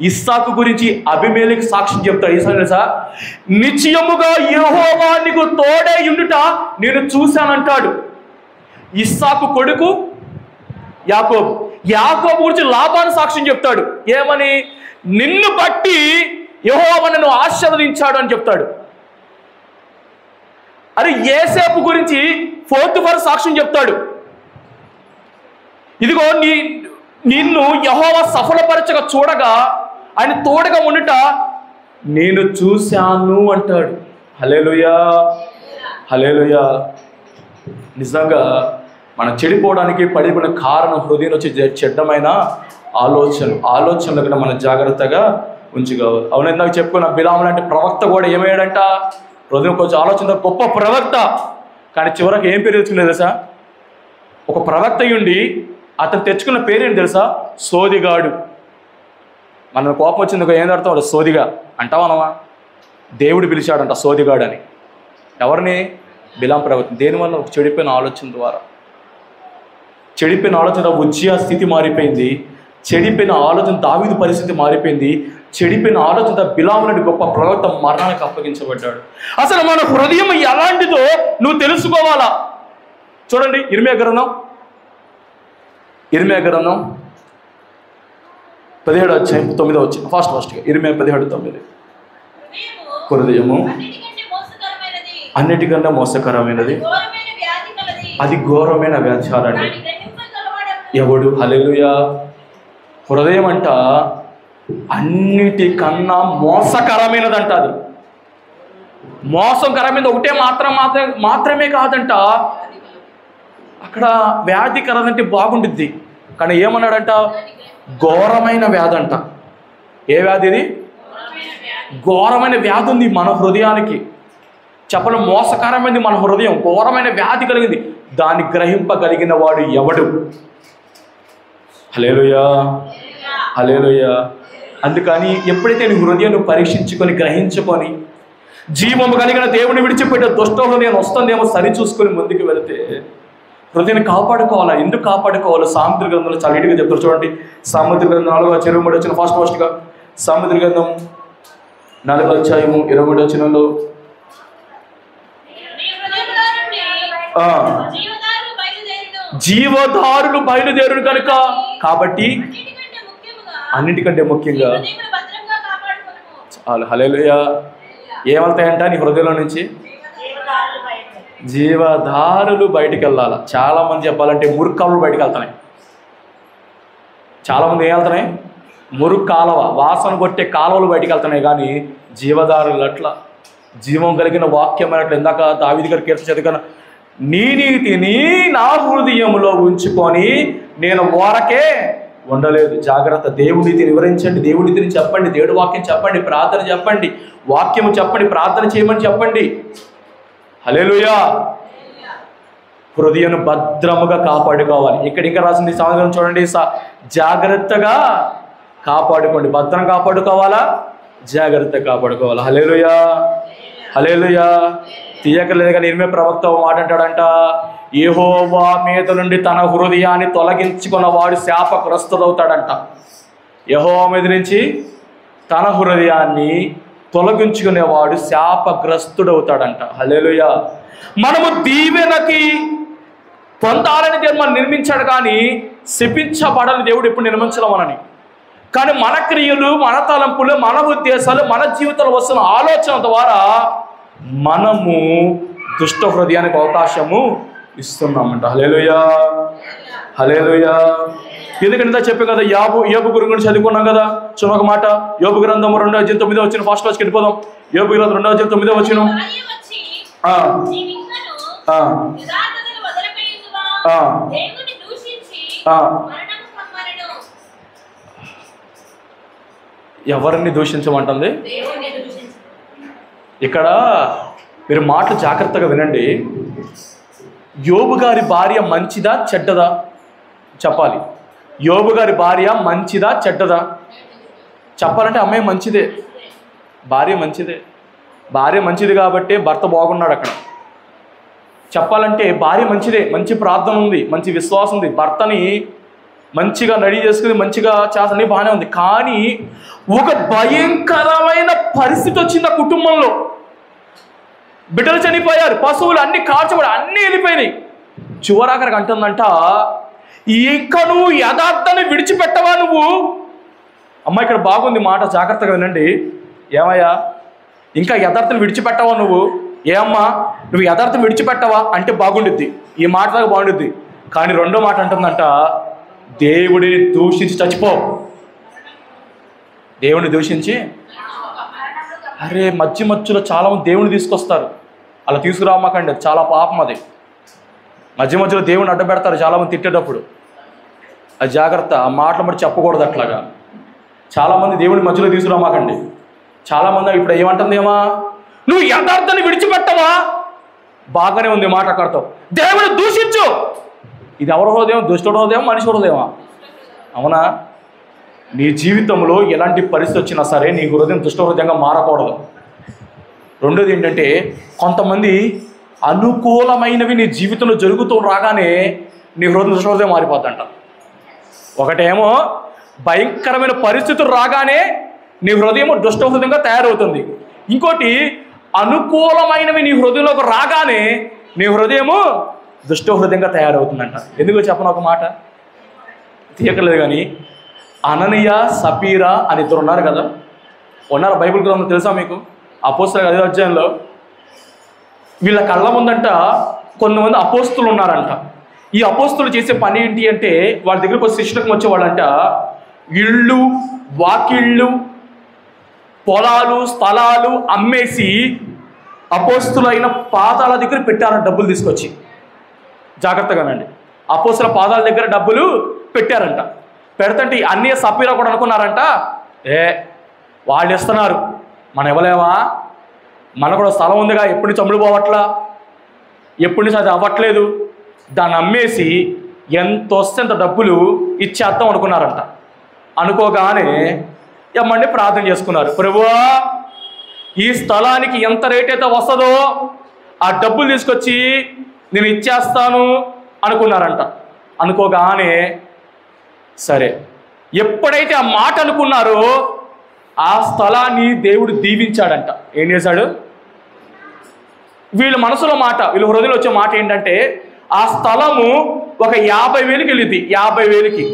ఇస్సాకు గురించి అబీమెలెకు సాక్ష్యం చెప్తాడు. ఈసారి తెలుసా, నిశ్చయముగా యెహోవా నీకు తోడై ఉండుట నేను చూశానంటాడు. ఇస్సాకు కొడుకు యాకోబు గురించి లాబాను సాక్ష్యం చెప్తాడు. ఏమని? నిన్ను బట్టి యెహోవా నన్ను ఆశీర్వదించాడు అని చెప్తాడు. అరే యోసేపు గురించి పోతీఫారు సాక్ష్యం చెప్తాడు. ఇదిగో నిన్ను యెహోవా సఫలపరచగా చూడగా ఆయన తోడుగా ఉండుట నేను చూశాను అంటాడు. హల్లెలూయా, హల్లెలూయా. నిజంగా మనం చెడిపోవడానికి పడిపోయిన కారణం హృదయం వచ్చి చెడ్డమైన ఆలోచనలు కూడా మనం జాగ్రత్తగా ఉంచుకోవాలి. అవును, ఇందాక చెప్పుకున్న బిలాము లాంటి ప్రవక్త కూడా ఏమయ్యాడంట? హృదయం కొంచెం ఆలోచన గొప్ప ప్రవక్త, కానీ చివరికి ఏం పేరు తెచ్చుకునేది తెలుసా? ఒక ప్రవక్త ఉండి అతను తెచ్చుకున్న పేరేంటి తెలుసా? సోదిగాడు. మన కోపం వచ్చింది ఏం అర్థం? సోదిగా అంటావనమా? దేవుడు పిలిచాడంట సోదిగాడు అని. ఎవరిని? బిలాం ప్రవక్త. దేనివల్ల? ఒక చెడిపోయిన ఆలోచన ద్వారా. చెడిపోయిన ఆలోచన ఉజ్జియా స్థితి మారిపోయింది. చెడిపోయిన ఆలోచన దావీదు పరిస్థితి మారిపోయింది. చెడిపోయిన ఆలోచన బిలాము లాంటి గొప్ప ప్రవక్త మరణానికి అప్పగించబడ్డాడు. అసలు మన హృదయం ఎలాంటిదో నువ్వు తెలుసుకోవాలా. చూడండి, ఇర్మియా గ్రంథం 17:9 ఫాస్ట్గా ఇర్మియా 17:9. హృదయము అన్నిటికన్నా మోసకరమైనది, అది ఘోరమైన వ్యాధ్యాలండి. ఎవడు? హల్లెలూయా. హృదయం అంట అన్నిటికన్నా మోసకరమైనదంట. అది మోసకరమైనది ఒకటే మాత్రమే కాదంట. అక్కడ వ్యాధికరదంటే బాగుండిద్ది, కానీ ఏమన్నాడంట? ఘోరమైన వ్యాధి అంట. ఏ వ్యాధి ఇది? ఘోరమైన వ్యాధి ఉంది మన హృదయానికి. చెప్పడం మోసకరమైనది మన హృదయం, ఘోరమైన వ్యాధి కలిగింది. దాన్ని గ్రహింపగలిగిన వాడు ఎవడు? హల్లెలూయా, హల్లెలూయా. అందుకని ఎప్పుడైతే నీ హృదయాన్ని పరీక్షించుకొని గ్రహించుకొని జీవము కలిగిన దేవుని విడిచిపెట్టే దుష్ట హృదయం వస్తుందేమో సరి చూసుకొని ముందుకు వెళితే హృదయాన్ని కాపాడుకోవాలా. ఎందుకు కాపాడుకోవాలో సామెతల గ్రంథంలో చాలా నీట్గా చెప్తారు. చూడండి, సామెతల గ్రంథం 4:23 ఫాస్ట్గా సామెతల గ్రంథం 4:23 జీవదారులు బయలుదేరును కనుక, కాబట్టి అన్నిటికంటే ముఖ్యంగా హల్లెలూయా. ఏమవుతాయంట నీ హృదయంలో నుంచి? జీవధారులు బయటికి వెళ్ళాలి. చాలామంది చెప్పాలంటే మురుగు కాలువలు బయటికి వెళ్తున్నాయి. చాలామంది ఏం వెళ్తున్నాయి? మురుగు కాలువ, వాసన కొట్టే కాలువలు బయటికి వెళ్తున్నాయి. కానీ జీవధారులు అట్లా జీవం కలిగిన వాక్యం అన్నట్లు ఇందాక దావీదు గారి కీర్తన చదివాను, నీ నీతిని నా హృదయంలో ఉంచుకొని నేను ఓరకే ఉండలేదు. జాగ్రత్త. దేవుడి నీతిని వివరించండి, దేవుడి నీతిని చెప్పండి, దేవుడి వాక్యం చెప్పండి, ప్రార్థన చెప్పండి, వాక్యము చెప్పండి, ప్రార్థన చేయమని చెప్పండి. హల్లెలూయా. హృదయాన్ని భద్రముగా కాపాడుకోవాలి. ఇక్కడ ఇంకా రాసింది సమాధానం చూడండి, జాగ్రత్తగా కాపాడుకోండి. భద్రం కాపాడుకోవాలా, జాగ్రత్త కాపాడుకోవాలి. హల్లెలూయా, హల్లెలూయా. తీయకలేదు కానీ ఇర్మియా ప్రవక్త మాట అంటాడంట, యెహోవా మీద నుండి తన హృదయాన్ని తొలగించుకున్న వాడు శాపగ్రస్తుడవుతాడంట. యెహోవా మీద నుంచి తన హృదయాన్ని తొలగించుకునేవాడు శాపగ్రస్తుడవుతాడంట. హల్లెలూయా. మనము దీవెనకి పొందాలని దేవుడు మనం నిర్మించాడు, కానీ శపించబడని దేవుడు ఎప్పుడు నిర్మించడం మనని. కానీ మన క్రియలు, మన తలంపులు, మన ఉద్దేశాలు, మన జీవితంలో వస్తున్న ఆలోచన ద్వారా మనము దుష్ట హృదయానికి అవకాశము ఇస్తున్నామంట. హల్లెలూయా, హల్లెలూయా. ఎందుకంటే చెప్పాం కదా, యోబు గురించి చదువుకున్నాం కదా. చూడొక మాట, యోబు గ్రంథం 2:9 ఫస్ట్ వచ్చి వెళ్ళిపోదాం. యోబు గ్రంథం 2:9 ఎవరిని దూషించమంటుంది ఇక్కడ? మీరు మాటలు జాగ్రత్తగా వినండి. యోబు గారి భార్య మంచిదా చెడ్డదా చెప్పాలి. యోబు గారి భార్య మంచిదా చెడ్డదా చెప్పాలంటే అమ్మాయి మంచిదే, భార్య మంచిదే. భార్య మంచిది కాబట్టి భర్త బాగున్నాడు అక్కడ. చెప్పాలంటే భార్య మంచిదే, మంచి ప్రార్థన ఉంది, మంచి విశ్వాసం ఉంది, భర్తని మంచిగా రెడీ చేసుకుని మంచిగా చేస్తని బాగానే ఉంది. కానీ ఒక భయంకరమైన పరిస్థితి వచ్చింది ఆ కుటుంబంలో. బిడ్డలు చనిపోయారు, పశువులు అన్ని కాల్చబడి అన్నీ వెళ్ళిపోయినాయి. చివరాఖరికి అంటుందంట, ఇంకా నువ్వు యథార్థాన్ని విడిచిపెట్టవా నువ్వు? అమ్మ ఇక్కడ బాగుంది మాట, జాగ్రత్తగా వినండి. ఏమయ్యా, ఇంకా యథార్థం విడిచిపెట్టవా నువ్వు? ఏమ్మా నువ్వు యథార్థం విడిచిపెట్టవా అంటే బాగుండుద్ది, ఈ మాట దాకా బాగుండుద్ది. కానీ రెండో మాట అంటుందంట, దేవుడిని దూషించి చచ్చిపో. దేవుడిని దూషించి, అరే మధ్యలో చాలామంది దేవుని తీసుకొస్తారు, అలా తీసుకురామాకండి, అది చాలా పాపం. అది మధ్యలో దేవుడిని అడ్డపెడతారు చాలామంది తిట్టేటప్పుడు. అది జాగ్రత్త, ఆ మాటలు బట్టి చెప్పకూడదు అట్లాగా. చాలామంది దేవుడిని మధ్యలో తీసుకురామాకండి. చాలామంది ఇప్పుడు ఏమంటుందేమా, నువ్వు యథార్థాన్ని విడిచిపెట్టవా? బాగానే ఉంది మాట అక్కడతో, దేవుడిని దూషించు. ఇది ఎవరి హృదయం? దుష్టుడి హృదయం, మనిషి హృదయమా? అవునా? నీ జీవితంలో ఎలాంటి పరిస్థితి వచ్చినా సరే నీ హృదయం దుష్ట హృదయంగా మారకూడదు. రెండోది ఏంటంటే, కొంతమంది అనుకూలమైనవి నీ జీవితంలో జరుగుతూ రాగానే నీ హృదయం దుష్ట హృదయం మారిపోద్దంట. ఒకటేమో భయంకరమైన పరిస్థితులు రాగానే నీ హృదయం దుష్ట హృదయంగా తయారవుతుంది. ఇంకోటి అనుకూలమైనవి నీ హృదయంలోకి రాగానే నీ హృదయము దుష్ట హృదయంగా తయారవుతుందంట. ఎందుకో చెప్పను ఒక మాట, తీయకలేదు కానీ అననీయ సపీరా అని ఇద్దరు ఉన్నారు కదా, ఉన్నారు. బైబిల్ గ్రంథం తెలుసా మీకు? అపోస్తలుల 5వ అధ్యాయంలో వీళ్ళ కళ్ళ ముందంట కొంతమంది అపోస్తులు ఉన్నారంట. ఈ అపోస్తులు చేసే పని ఏంటి అంటే, వాళ్ళ దగ్గరకు శిష్యులకు వచ్చేవాళ్ళంట ఇళ్ళు, వాకిళ్ళు, పొలాలు, స్థలాలు అమ్మేసి అపోస్తులైన పాదాల దగ్గర పెట్టారంట డబ్బులు తీసుకొచ్చి. జాగ్రత్తగానండి, అపోస్తుల పాదాల దగ్గర డబ్బులు పెట్టారంట. పెడతంటే అన్నీ సపీరా కూడా అనుకున్నారంట, వాళ్ళు ఇస్తున్నారు మనం ఇవ్వలేమా, మనకు కూడా స్థలం ఉందిగా, ఎప్పటి నుంచి అమ్ముడు పోవట్లా, ఎప్పటి నుంచి అది అవ్వట్లేదు, దాన్ని అమ్మేసి ఎంత వస్తే అంత డబ్బులు ఇచ్చేద్దాం అనుకున్నారంట. అనుకోగానే ఎమ్మండి ప్రార్థన చేసుకున్నారు, ప్రభువా ఈ స్థలానికి ఎంత రేట్ అయితే వస్తుందో ఆ డబ్బులు తీసుకొచ్చి నేను ఇచ్చేస్తాను అనుకున్నారంట. అనుకోగానే సరే, ఎప్పుడైతే ఆ మాట అనుకున్నారో ఆ స్థలాన్ని దేవుడు దీవించాడంట. ఏం చేశాడు? వీళ్ళ మనసులో మాట, వీళ్ళ హృదయంలో వచ్చే మాట ఏంటంటే, ఆ స్థలము ఒక 50,000కి వెళ్ళింది. 50,000కి,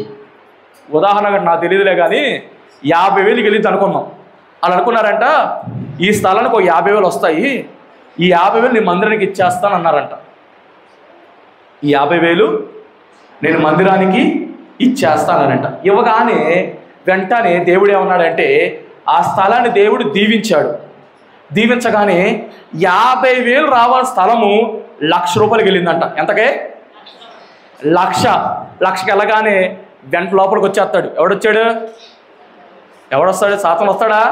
ఉదాహరణగా నాకు తెలియదులే కానీ 50,000కి వెళ్ళింది అనుకున్నాం. అలా అనుకున్నారంట, ఈ స్థలానికి ఒక 50,000 వస్తాయి, ఈ 50,000 నేను మందిరానికి ఇచ్చేస్తాను అన్నారంట. ఈ 50,000 నేను మందిరానికి ఇచ్చేస్తానంట. ఇవ్వగానే వెంటనే దేవుడు ఏమన్నాడంటే, ఆ స్థలాన్ని దేవుడు దీవించాడు. దీవించగానే 50,000 రావాల్సిన స్థలము 1,00,000 రూపాయలకి వెళ్ళిందంట. ఎంతకే? 1,00,000కి వెళ్ళగానే వెంట లోపలికి వచ్చేస్తాడు. ఎవడొచ్చాడు? ఎవడొస్తాడు? సాతాను వస్తాడా?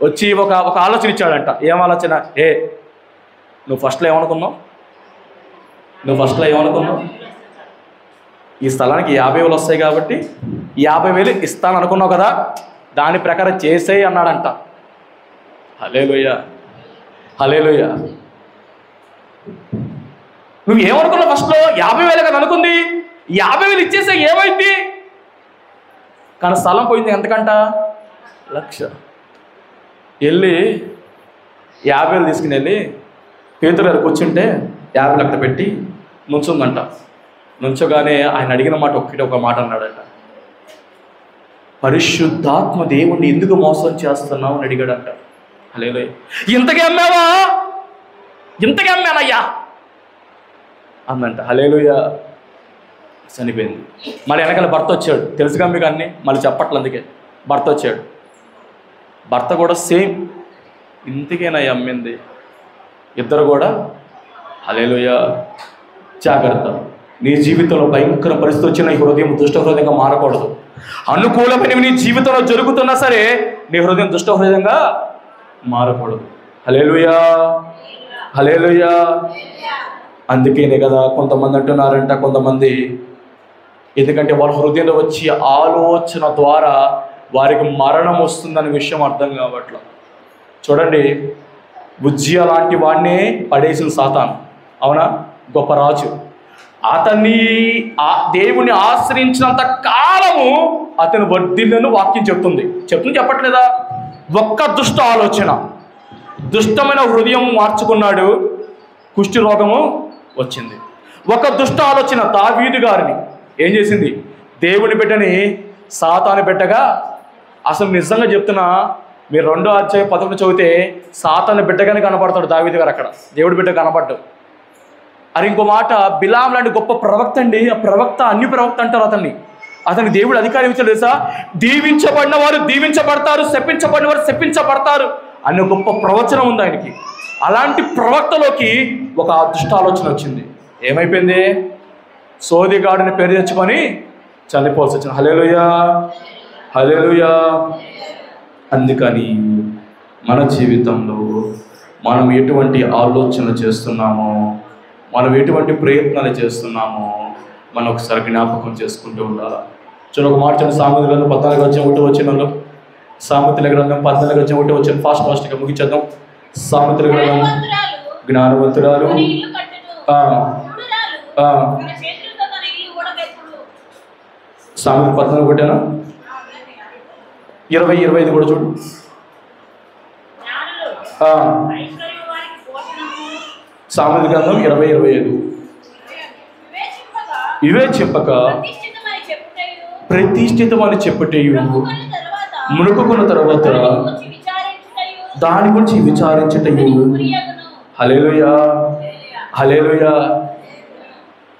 వచ్చి ఒక ఆలోచన ఇచ్చాడంట. ఏం ఆలోచన? నువ్వు ఫస్ట్లో ఏమనుకున్నావు? ఈ స్థలానికి 50,000 వస్తాయి కాబట్టి 50,000 ఇస్తాను అనుకున్నావు కదా, దాని ప్రకారం చేసేయి అన్నాడంట. హల్లెలూయా, హల్లెలూయా. నువ్వు ఏమనుకున్నావు ఫస్ట్లో? 50,000 కదా అనుకుంది. 50,000 ఇచ్చేసే ఏమైంది? కానీ స్థలం పోయింది ఎంతకంట? 1,00,000. వెళ్ళి 50,000 తీసుకుని వెళ్ళి పేతురు గారు కూర్చుంటే 50,000 అక్కడ పెట్టి నుంచుందంట. నుంచోగానే ఆయన అడిగిన మాట ఒక మాట అన్నాడట. పరిశుద్ధాత్మ దేవుణ్ణి ఎందుకు మోసం చేస్తున్నావు అని అడిగాడంట. హల్లెలూయా. ఇంతకీ అమ్మావా? ఇంతకీ అమ్మానయ్యా అందంట. హల్లెలూయా. చనిపోయింది. మళ్ళీ వెనకాల భర్త వచ్చాడు. తెలుసుగా మీకు అన్నీ, మళ్ళీ చెప్పట్లేదు. అందుకే భర్త వచ్చాడు. భర్త కూడా సేమ్, ఇంతకేనయ్యా అమ్మింది. ఇద్దరు కూడా. హల్లెలూయా. జాగ్రత్త. నీ జీవితంలో భయంకర పరిస్థితి వచ్చిన ఈ హృదయం దుష్ట హృదయంగా మారకూడదు. అనుకూలమైనవి నీ జీవితంలో జరుగుతున్నా సరే నీ హృదయం దుష్ట హృదయంగా మారకూడదు. హల్లెలూయా, హల్లెలూయా. అందుకేనే కదా కొంతమంది అంటున్నారంట, కొంతమంది ఎందుకంటే వాళ్ళ హృదయంలో వచ్చి ఆలోచన ద్వారా వారికి మరణం వస్తుందనే విషయం అర్థం కావట్ల. చూడండి, ఉజ్జియా లాంటి వాడినే పడేసిన సాతాను, అవునా? గొప్ప రాజు. అతన్ని దేవుని ఆశ్రయించినంత కాలము అతను వర్ధిల్లను వాక్యం చెప్తుంది చెప్పట్లేదా? ఒక్క దుష్ట ఆలోచన, దుష్టమైన హృదయం మార్చుకున్నాడు, కుష్టి రోగము వచ్చింది. ఒక దుష్ట ఆలోచన దావీదు గారిని ఏం చేసింది? దేవుని బిడ్డని సాతాను బిడ్డగా, అసలు నిజంగా చెప్తున్నా, మీరు 2వ అధ్యాయం 11 చదివితే సాతాను బిడ్డగానే కనపడతాడు దావీదు గారు. అక్కడ దేవుడి బిడ్డ కనపడ్డాడు. అది ఇంకో మాట, బిలాం లాంటి గొప్ప ప్రవక్త అండి. ఆ ప్రవక్త, అన్ని ప్రవక్త అంటారు అతన్ని దేవుడు అధికారం ఇచ్చాడు తెలుసా? దీవించబడిన వారు దీవించబడతారు, శపించబడిన వారు శపించబడతారు అనే గొప్ప ప్రవచనం ఉంది ఆయనకి. అలాంటి ప్రవక్తలోకి ఒక దుష్ట ఆలోచన వచ్చింది. ఏమైపోయింది? సోదిగాడిని పేరు తెచ్చుకొని చనిపోవాల్సి వచ్చింది. హల్లెలూయా, హల్లెలూయా. అందుకని మన జీవితంలో మనం ఎటువంటి ఆలోచనలు చేస్తున్నామో, మనం ఎటువంటి ప్రయత్నాలు చేస్తున్నామో మనం ఒకసారి జ్ఞాపకం చేసుకుంటూ ఉండాలి. ఒక మాట చూడండి, సామెతల గ్రంథం 14వ అధ్యాయం 1వ వచనంలో, సామెతల గ్రంథం 14వ అధ్యాయం 1వ వచనం, ఫాస్ట్గా ముగించేద్దాం. సామెతల గ్రంథం, జ్ఞానవంతురాలు సామెత 14 ఒకటేనా? 20-25 కూడా చూడు. సామెత గ్రంథం 20-25. ఇవే చెప్పక ప్రతిష్ఠితమని చెప్పుటయు, మునుకున్న తర్వాత దాని గురించి విచారించుటయు. హల్లెలూయా, హల్లెలూయా.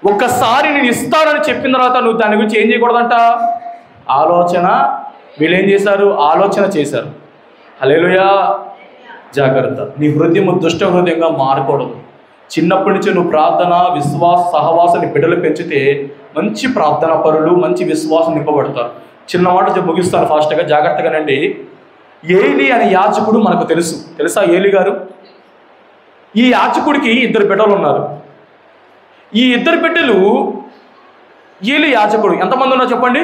ఒక్కసారి నేను ఇస్తానని చెప్పిన తర్వాత నువ్వు దాని గురించి ఏం చేయకూడదంట? ఆలోచన. వీళ్ళు ఏం చేశారు? ఆలోచన చేశారు. హల్లెలూయా. జాగ్రత్త. నీ హృదయం దుష్ట హృదయంగా మారకూడదు. చిన్నప్పటి నుంచి నువ్వు ప్రార్థన, విశ్వాస, సహవాసాన్ని బిడ్డలు పెంచితే మంచి ప్రార్థనా పరులు, మంచి విశ్వాసం నింపబడతారు. చిన్న మాట ముగిస్తాను ఫాస్ట్గా, జాగ్రత్తగానండి. ఏలి అనే యాజకుడు మనకు తెలుసా? ఏలి గారు. ఈ యాజకుడికి 2 బిడ్డలు ఉన్నారు. ఈ 2 బిడ్డలు ఏలి యాజకుడు. ఎంతమంది ఉన్నారు చెప్పండి?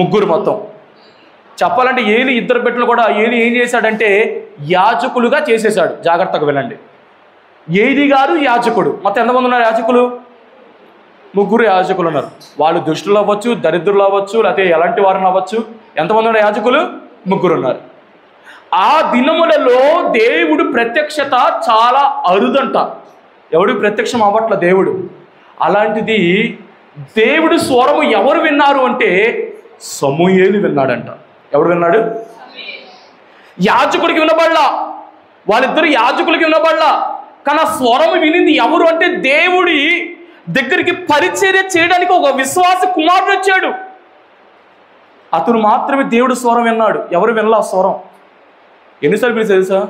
3 మొత్తం. చెప్పాలంటే ఏలి 2 బిడ్డలు కూడా ఏలి ఏం చేశాడంటే యాజకులుగా చేసేశాడు. జాగ్రత్తగా వినండి. ఏలి గారు యాజకుడు. మొత్తం ఎంతమంది ఉన్నారు యాజకులు? 3 యాజకులు ఉన్నారు. వాళ్ళు దుష్టులు అవ్వచ్చు, దరిద్రులు అవ్వచ్చు, లేకపోతే ఎలాంటి వారిని అవ్వచ్చు. ఎంతమంది ఉన్నారు యాజకులు? 3 ఉన్నారు. ఆ దినములలో దేవుడు ప్రత్యక్షత చాలా అరుదంట. ఎవడు ప్రత్యక్షం అవ్వట్ల దేవుడు. అలాంటిది దేవుడు స్వరము ఎవరు విన్నారు అంటే సమూయేలు విన్నాడంట. ఎవడు విన్నాడు? యాజకుడికి వినబడలా, వాళ్ళిద్దరు యాజకులకి వినబడలా. కానీ ఆ స్వరము వినింది ఎవరు అంటే దేవుడి దగ్గరికి పరిచర్య చేయడానికి ఒక విశ్వాస కుమారుడు వచ్చాడు. అతను మాత్రమే దేవుడు స్వరం విన్నాడు. ఎవరు వినలా ఆ స్వరం. ఎన్నిసార్లు పిలిచాడు తెలుసా?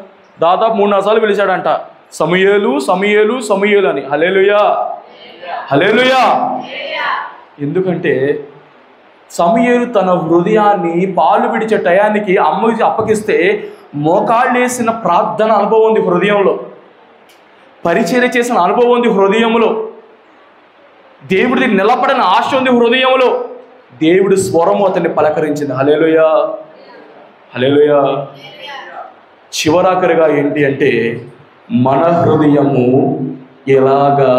దాదాపు 3-4 సార్లు పిలిచాడంట. సమూయేలు, సమూయేలు, సమూయేలు అని. హల్లెలూయా, హల్లెలూయా. ఎందుకంటే సమూయేలు తన హృదయాన్ని పాలు విడిచే టయానికి అమ్మకి అప్పగిస్తే మోకాళ్ళేసిన ప్రార్థన అనుభవం ఉంది హృదయంలో, పరిచర్య చేసిన అనుభవం ఉంది హృదయంలో, దేవుడిది నిలబడిన ఆశ ఉంది హృదయంలో. దేవుడి స్వరము అతన్ని పలకరించింది. హల్లెలూయా, హల్లెలూయా. చివరాఖరిగా ఏంటి అంటే మన హృదయము ఎలాగా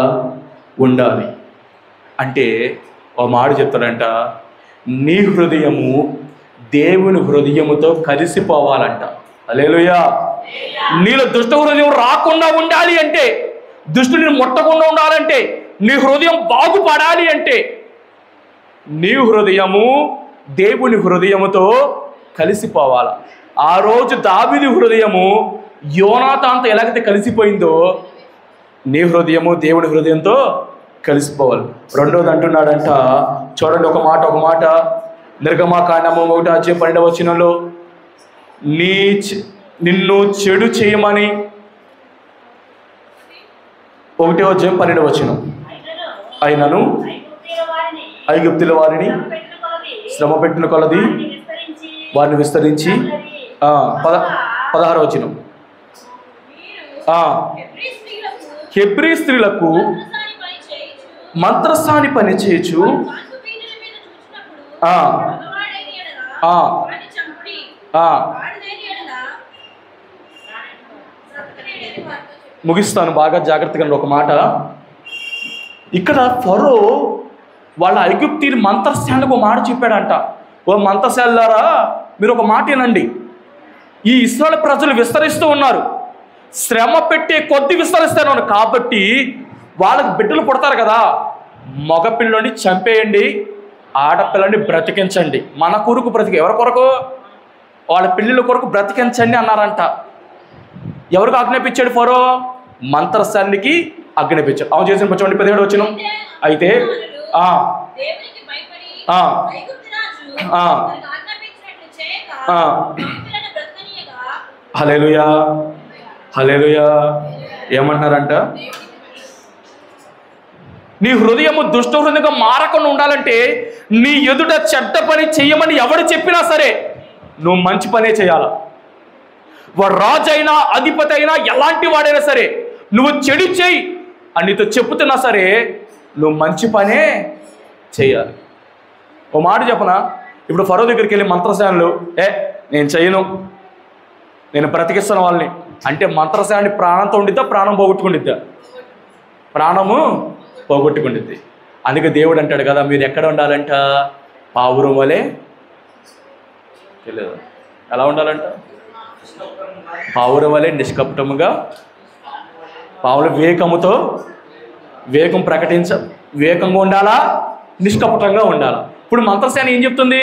ఉండాలి అంటే ఒక మాట చెప్తాడంట, నీ హృదయము దేవుని హృదయముతో కలిసిపోవాలంట. హల్లెలూయా. నీలో దుష్ట హృదయం రాకుండా ఉండాలి అంటే, దుష్టుని ముట్టకుండా ఉండాలంటే, నీ హృదయం బాగుపడాలి అంటే నీ హృదయము దేవుని హృదయముతో కలిసిపోవాలి. ఆ రోజు దావీదు హృదయము యోనాతానుతో ఎలాగైతే కలిసిపోయిందో నీ హృదయము దేవుని హృదయంతో కలిసిపోవాలి. రెండోది అంటున్నాడంట, చూడండి ఒక మాట నిర్గమాకాండము 1:12 నిన్ను చెడు చేయమని 1:12 అయినను ఐగుప్తుల వారిని శ్రమ పెట్టిన కొలది వారిని విస్తరించి 16 హెబ్రీ స్త్రీలకు మంత్రస్థాని పని చేయొచ్చు, ముగిస్తాను బాగా జాగ్రత్తగా ఒక మాట. ఇక్కడ ఫరో వాళ్ళ ఐగుప్తీని మంత్రశాలకు ఒక మాట చెప్పాడంట, ఓ మంత్రశాలారా మీరు ఒక మాట వినండి, ఈ ఇశ్రాయేలు ప్రజలు విస్తరిస్తూ ఉన్నారు, శ్రమ పెట్టే కొద్ది విస్తరిస్తున్నారు, కాబట్టి వాళ్ళకి బిడ్డలు పుడతారు కదా, మగపిల్లని చంపేయండి, ఆడపిల్లని బ్రతికించండి, మన కొరకు ఎవరి కొరకు, వాళ్ళ పిల్లల కొరకు బ్రతికించండి అన్నారంట. ఎవరికి ఆజ్ఞాపించాడు ఫరో? మంత్రశానికి ఆజ్ఞాపించాడు. అవును చేసిన 17 అయితే హల్లెలూయా హల్లెలూయా. ఏమంటున్నారంట, నీ హృదయము దుష్ట హృదయంగా మారకుండా ఉండాలంటే నీ ఎదుట చెడ్డ పని చెయ్యమని ఎవడు చెప్పినా సరే నువ్వు మంచి పనే చేయాల. వాడు రాజు అయినా అధిపతి అయినా ఎలాంటి వాడైనా సరే నువ్వు చెడు చేయి అని నీతో చెప్పుతున్నా సరే నువ్వు మంచి పనే చేయాలి. ఓ మాట చెప్పనా, ఇప్పుడు ఫరో దగ్గరికి వెళ్ళి మంత్రశానులు నేను చేయను, నేను బ్రతికిస్తున్న వాళ్ళని అంటే మంత్రశాని ప్రాణంతో ఉండిద్దా, ప్రాణం పోగొట్టుకుండిద్దా? ప్రాణము పోగొట్టుకుండిద్ది. అందుకే దేవుడు అంటాడు కదా, మీరు ఎక్కడ ఉండాలంట? పావురం వలె. తెలియదు ఎలా ఉండాలంట? పావురం వలె నిష్కపటముగా, పావుల వేగం వివేకంగా ఉండాలా, నిష్కపటంగా ఉండాలా. ఇప్పుడు మంత్రసేన ఏం చెప్తుంది?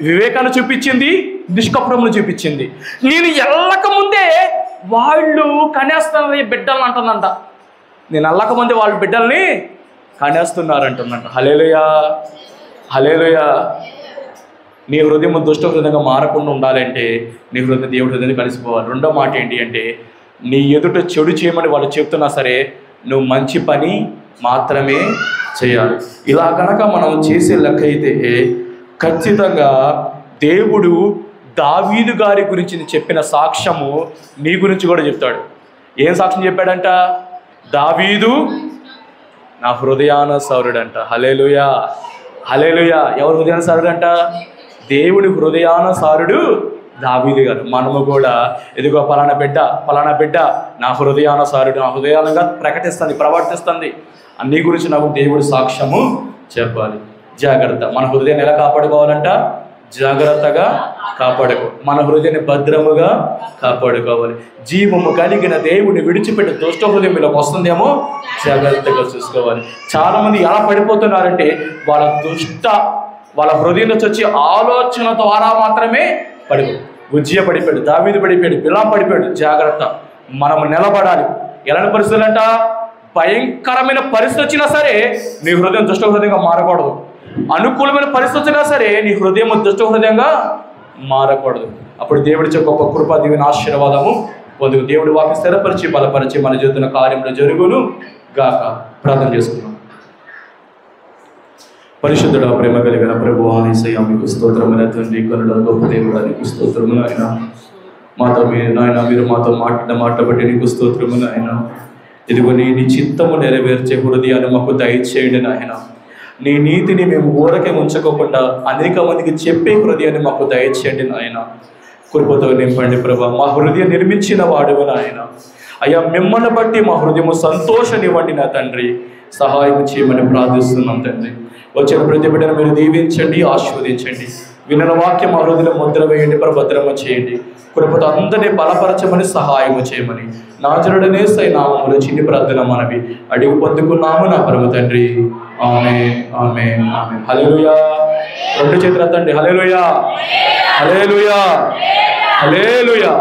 వివేకాన్ని చూపించింది, నిష్కపటమును చూపించింది. నేను ఎల్లక ముందే వాళ్ళు కనేస్తున్న బిడ్డలను అంటుందంట, నేను అల్లక ముందే వాళ్ళ బిడ్డల్ని కనేస్తున్నారు అంటుందంట. హల్లెలూయా హల్లెలూయా. నీ హృదయం దుష్ట హృదయంగా మారకుండా ఉండాలంటే నీ హృదయం దేవుడి హృదయాన్ని కలిసిపోవాలి. రెండో మాట ఏంటి అంటే, నీ ఎదుట చెడు చేయమని వాళ్ళు చెప్తున్నా సరే నువ్వు మంచి పని మాత్రమే చేయాలి. ఇలా కనుక మనం చేసే లెక్క అయితే ఖచ్చితంగా దేవుడు దావీదు గారి గురించి చెప్పిన సాక్ష్యము నీ గురించి కూడా చెప్తాడు. ఏం సాక్ష్యం చెప్పాడంట? దావీదు నా హృదయానుసారుడంట. హల్లెలూయా హల్లెలూయా. ఎవరు హృదయానుసారుడంట? దేవుని హృదయానుసారుడు దావీదు గారు. మనము కూడా ఎదుగో పలానా బిడ్డ నా హృదయానుసారుడు, నా హృదయాలుగా ప్రవర్తిస్తుంది అన్ని గురించి నాకు దేవుడు సాక్ష్యము చెప్పాలి. జాగ్రత్త. మన హృదయాన్ని ఎలా కాపాడుకోవాలంట? జాగ్రత్తగా కాపాడుకో. మన హృదయాన్ని భద్రముగా కాపాడుకోవాలి. జీవము కలిగిన దేవుడిని విడిచిపెట్టి దుష్ట హృదయం మీలోకి వస్తుందేమో జాగ్రత్తగా చూసుకోవాలి. చాలామంది ఎలా పడిపోతున్నారంటే వాళ్ళ హృదయం నుంచి వచ్చి ఆలోచన ద్వారా మాత్రమే ఉజ్జియ పడిపోయాడు, దావీదు పడిపోయాడు, బిలాము పడిపోయాడు. జాగ్రత్త. మనం నిలబడాలి. ఎలాంటి పరిస్థితులు అంట? భయంకరమైన పరిస్థితి వచ్చినా సరే నీ హృదయం దుష్ట హృదయంగా మారకూడదు. అనుకూలమైన పరిస్థితి వచ్చినా సరే నీ హృదయం దుష్ట హృదయంగా మారకూడదు. అప్పుడు దేవుడి గొప్ప కృప దీవెన ఆశీర్వాదము పొందుకు. దేవుడి వాక్యం స్థిరపరిచి బలపరిచి మన జీవితంలో కార్యంలో జరుగును గాక. ప్రార్థన చేసుకున్నాం. పరిశుద్ధుడ ప్రేమ కలిగిన ప్రభువా యేసయ్యా మీకు స్తోత్రముల తండ్రి, కరుణ గొప్ప దేవుడా నీకు స్తోత్రములు ఆయన. మీరు మాతో మాట్లాడిన మాట బట్టి నీకు స్తోత్రములు ఆయన. ఇదిగో నీ చిత్తము నెరవేర్చే హృదయాన్ని మాకు దయచేయండి నాయన. నీ నీతిని మేము ఊరకే ఉంచకోకుండా అనేక మందికి చెప్పే హృదయాన్ని మాకు దయచేయండి నాయన. కృపతో నింపండి ప్రభా. మా హృదయం నిర్మించిన వాడువు నాయన. అయ్యా, మిమ్మల్ని బట్టి మా హృదయము సంతోషనివ్వండి నా తండ్రి. సహాయం చేయమని ప్రార్థిస్తున్నాం తండ్రి. వచ్చిన ప్రతి బిడ్డను మీరు దీవించండి, ఆశీర్వదించండి. విన్న వాక్యం మా హృదయంలో ముద్ర వేయండి, భద్రమ చేయండి. కృపతో అందరినీ బలపరచమని సహాయము చేయమని నాజరుడనే యేసయ్య నామములో చిన్ని ప్రార్థన మనవి అడిగి పొందుకున్నాము నా పరమ తండ్రి. ఆమేన్, ఆమేన్, ఆమేన్. హల్లెలూయా. రెండు చేతులు ఎత్తండి. హల్లెలూయా, హల్లెలూయా, హల్లెలూయా.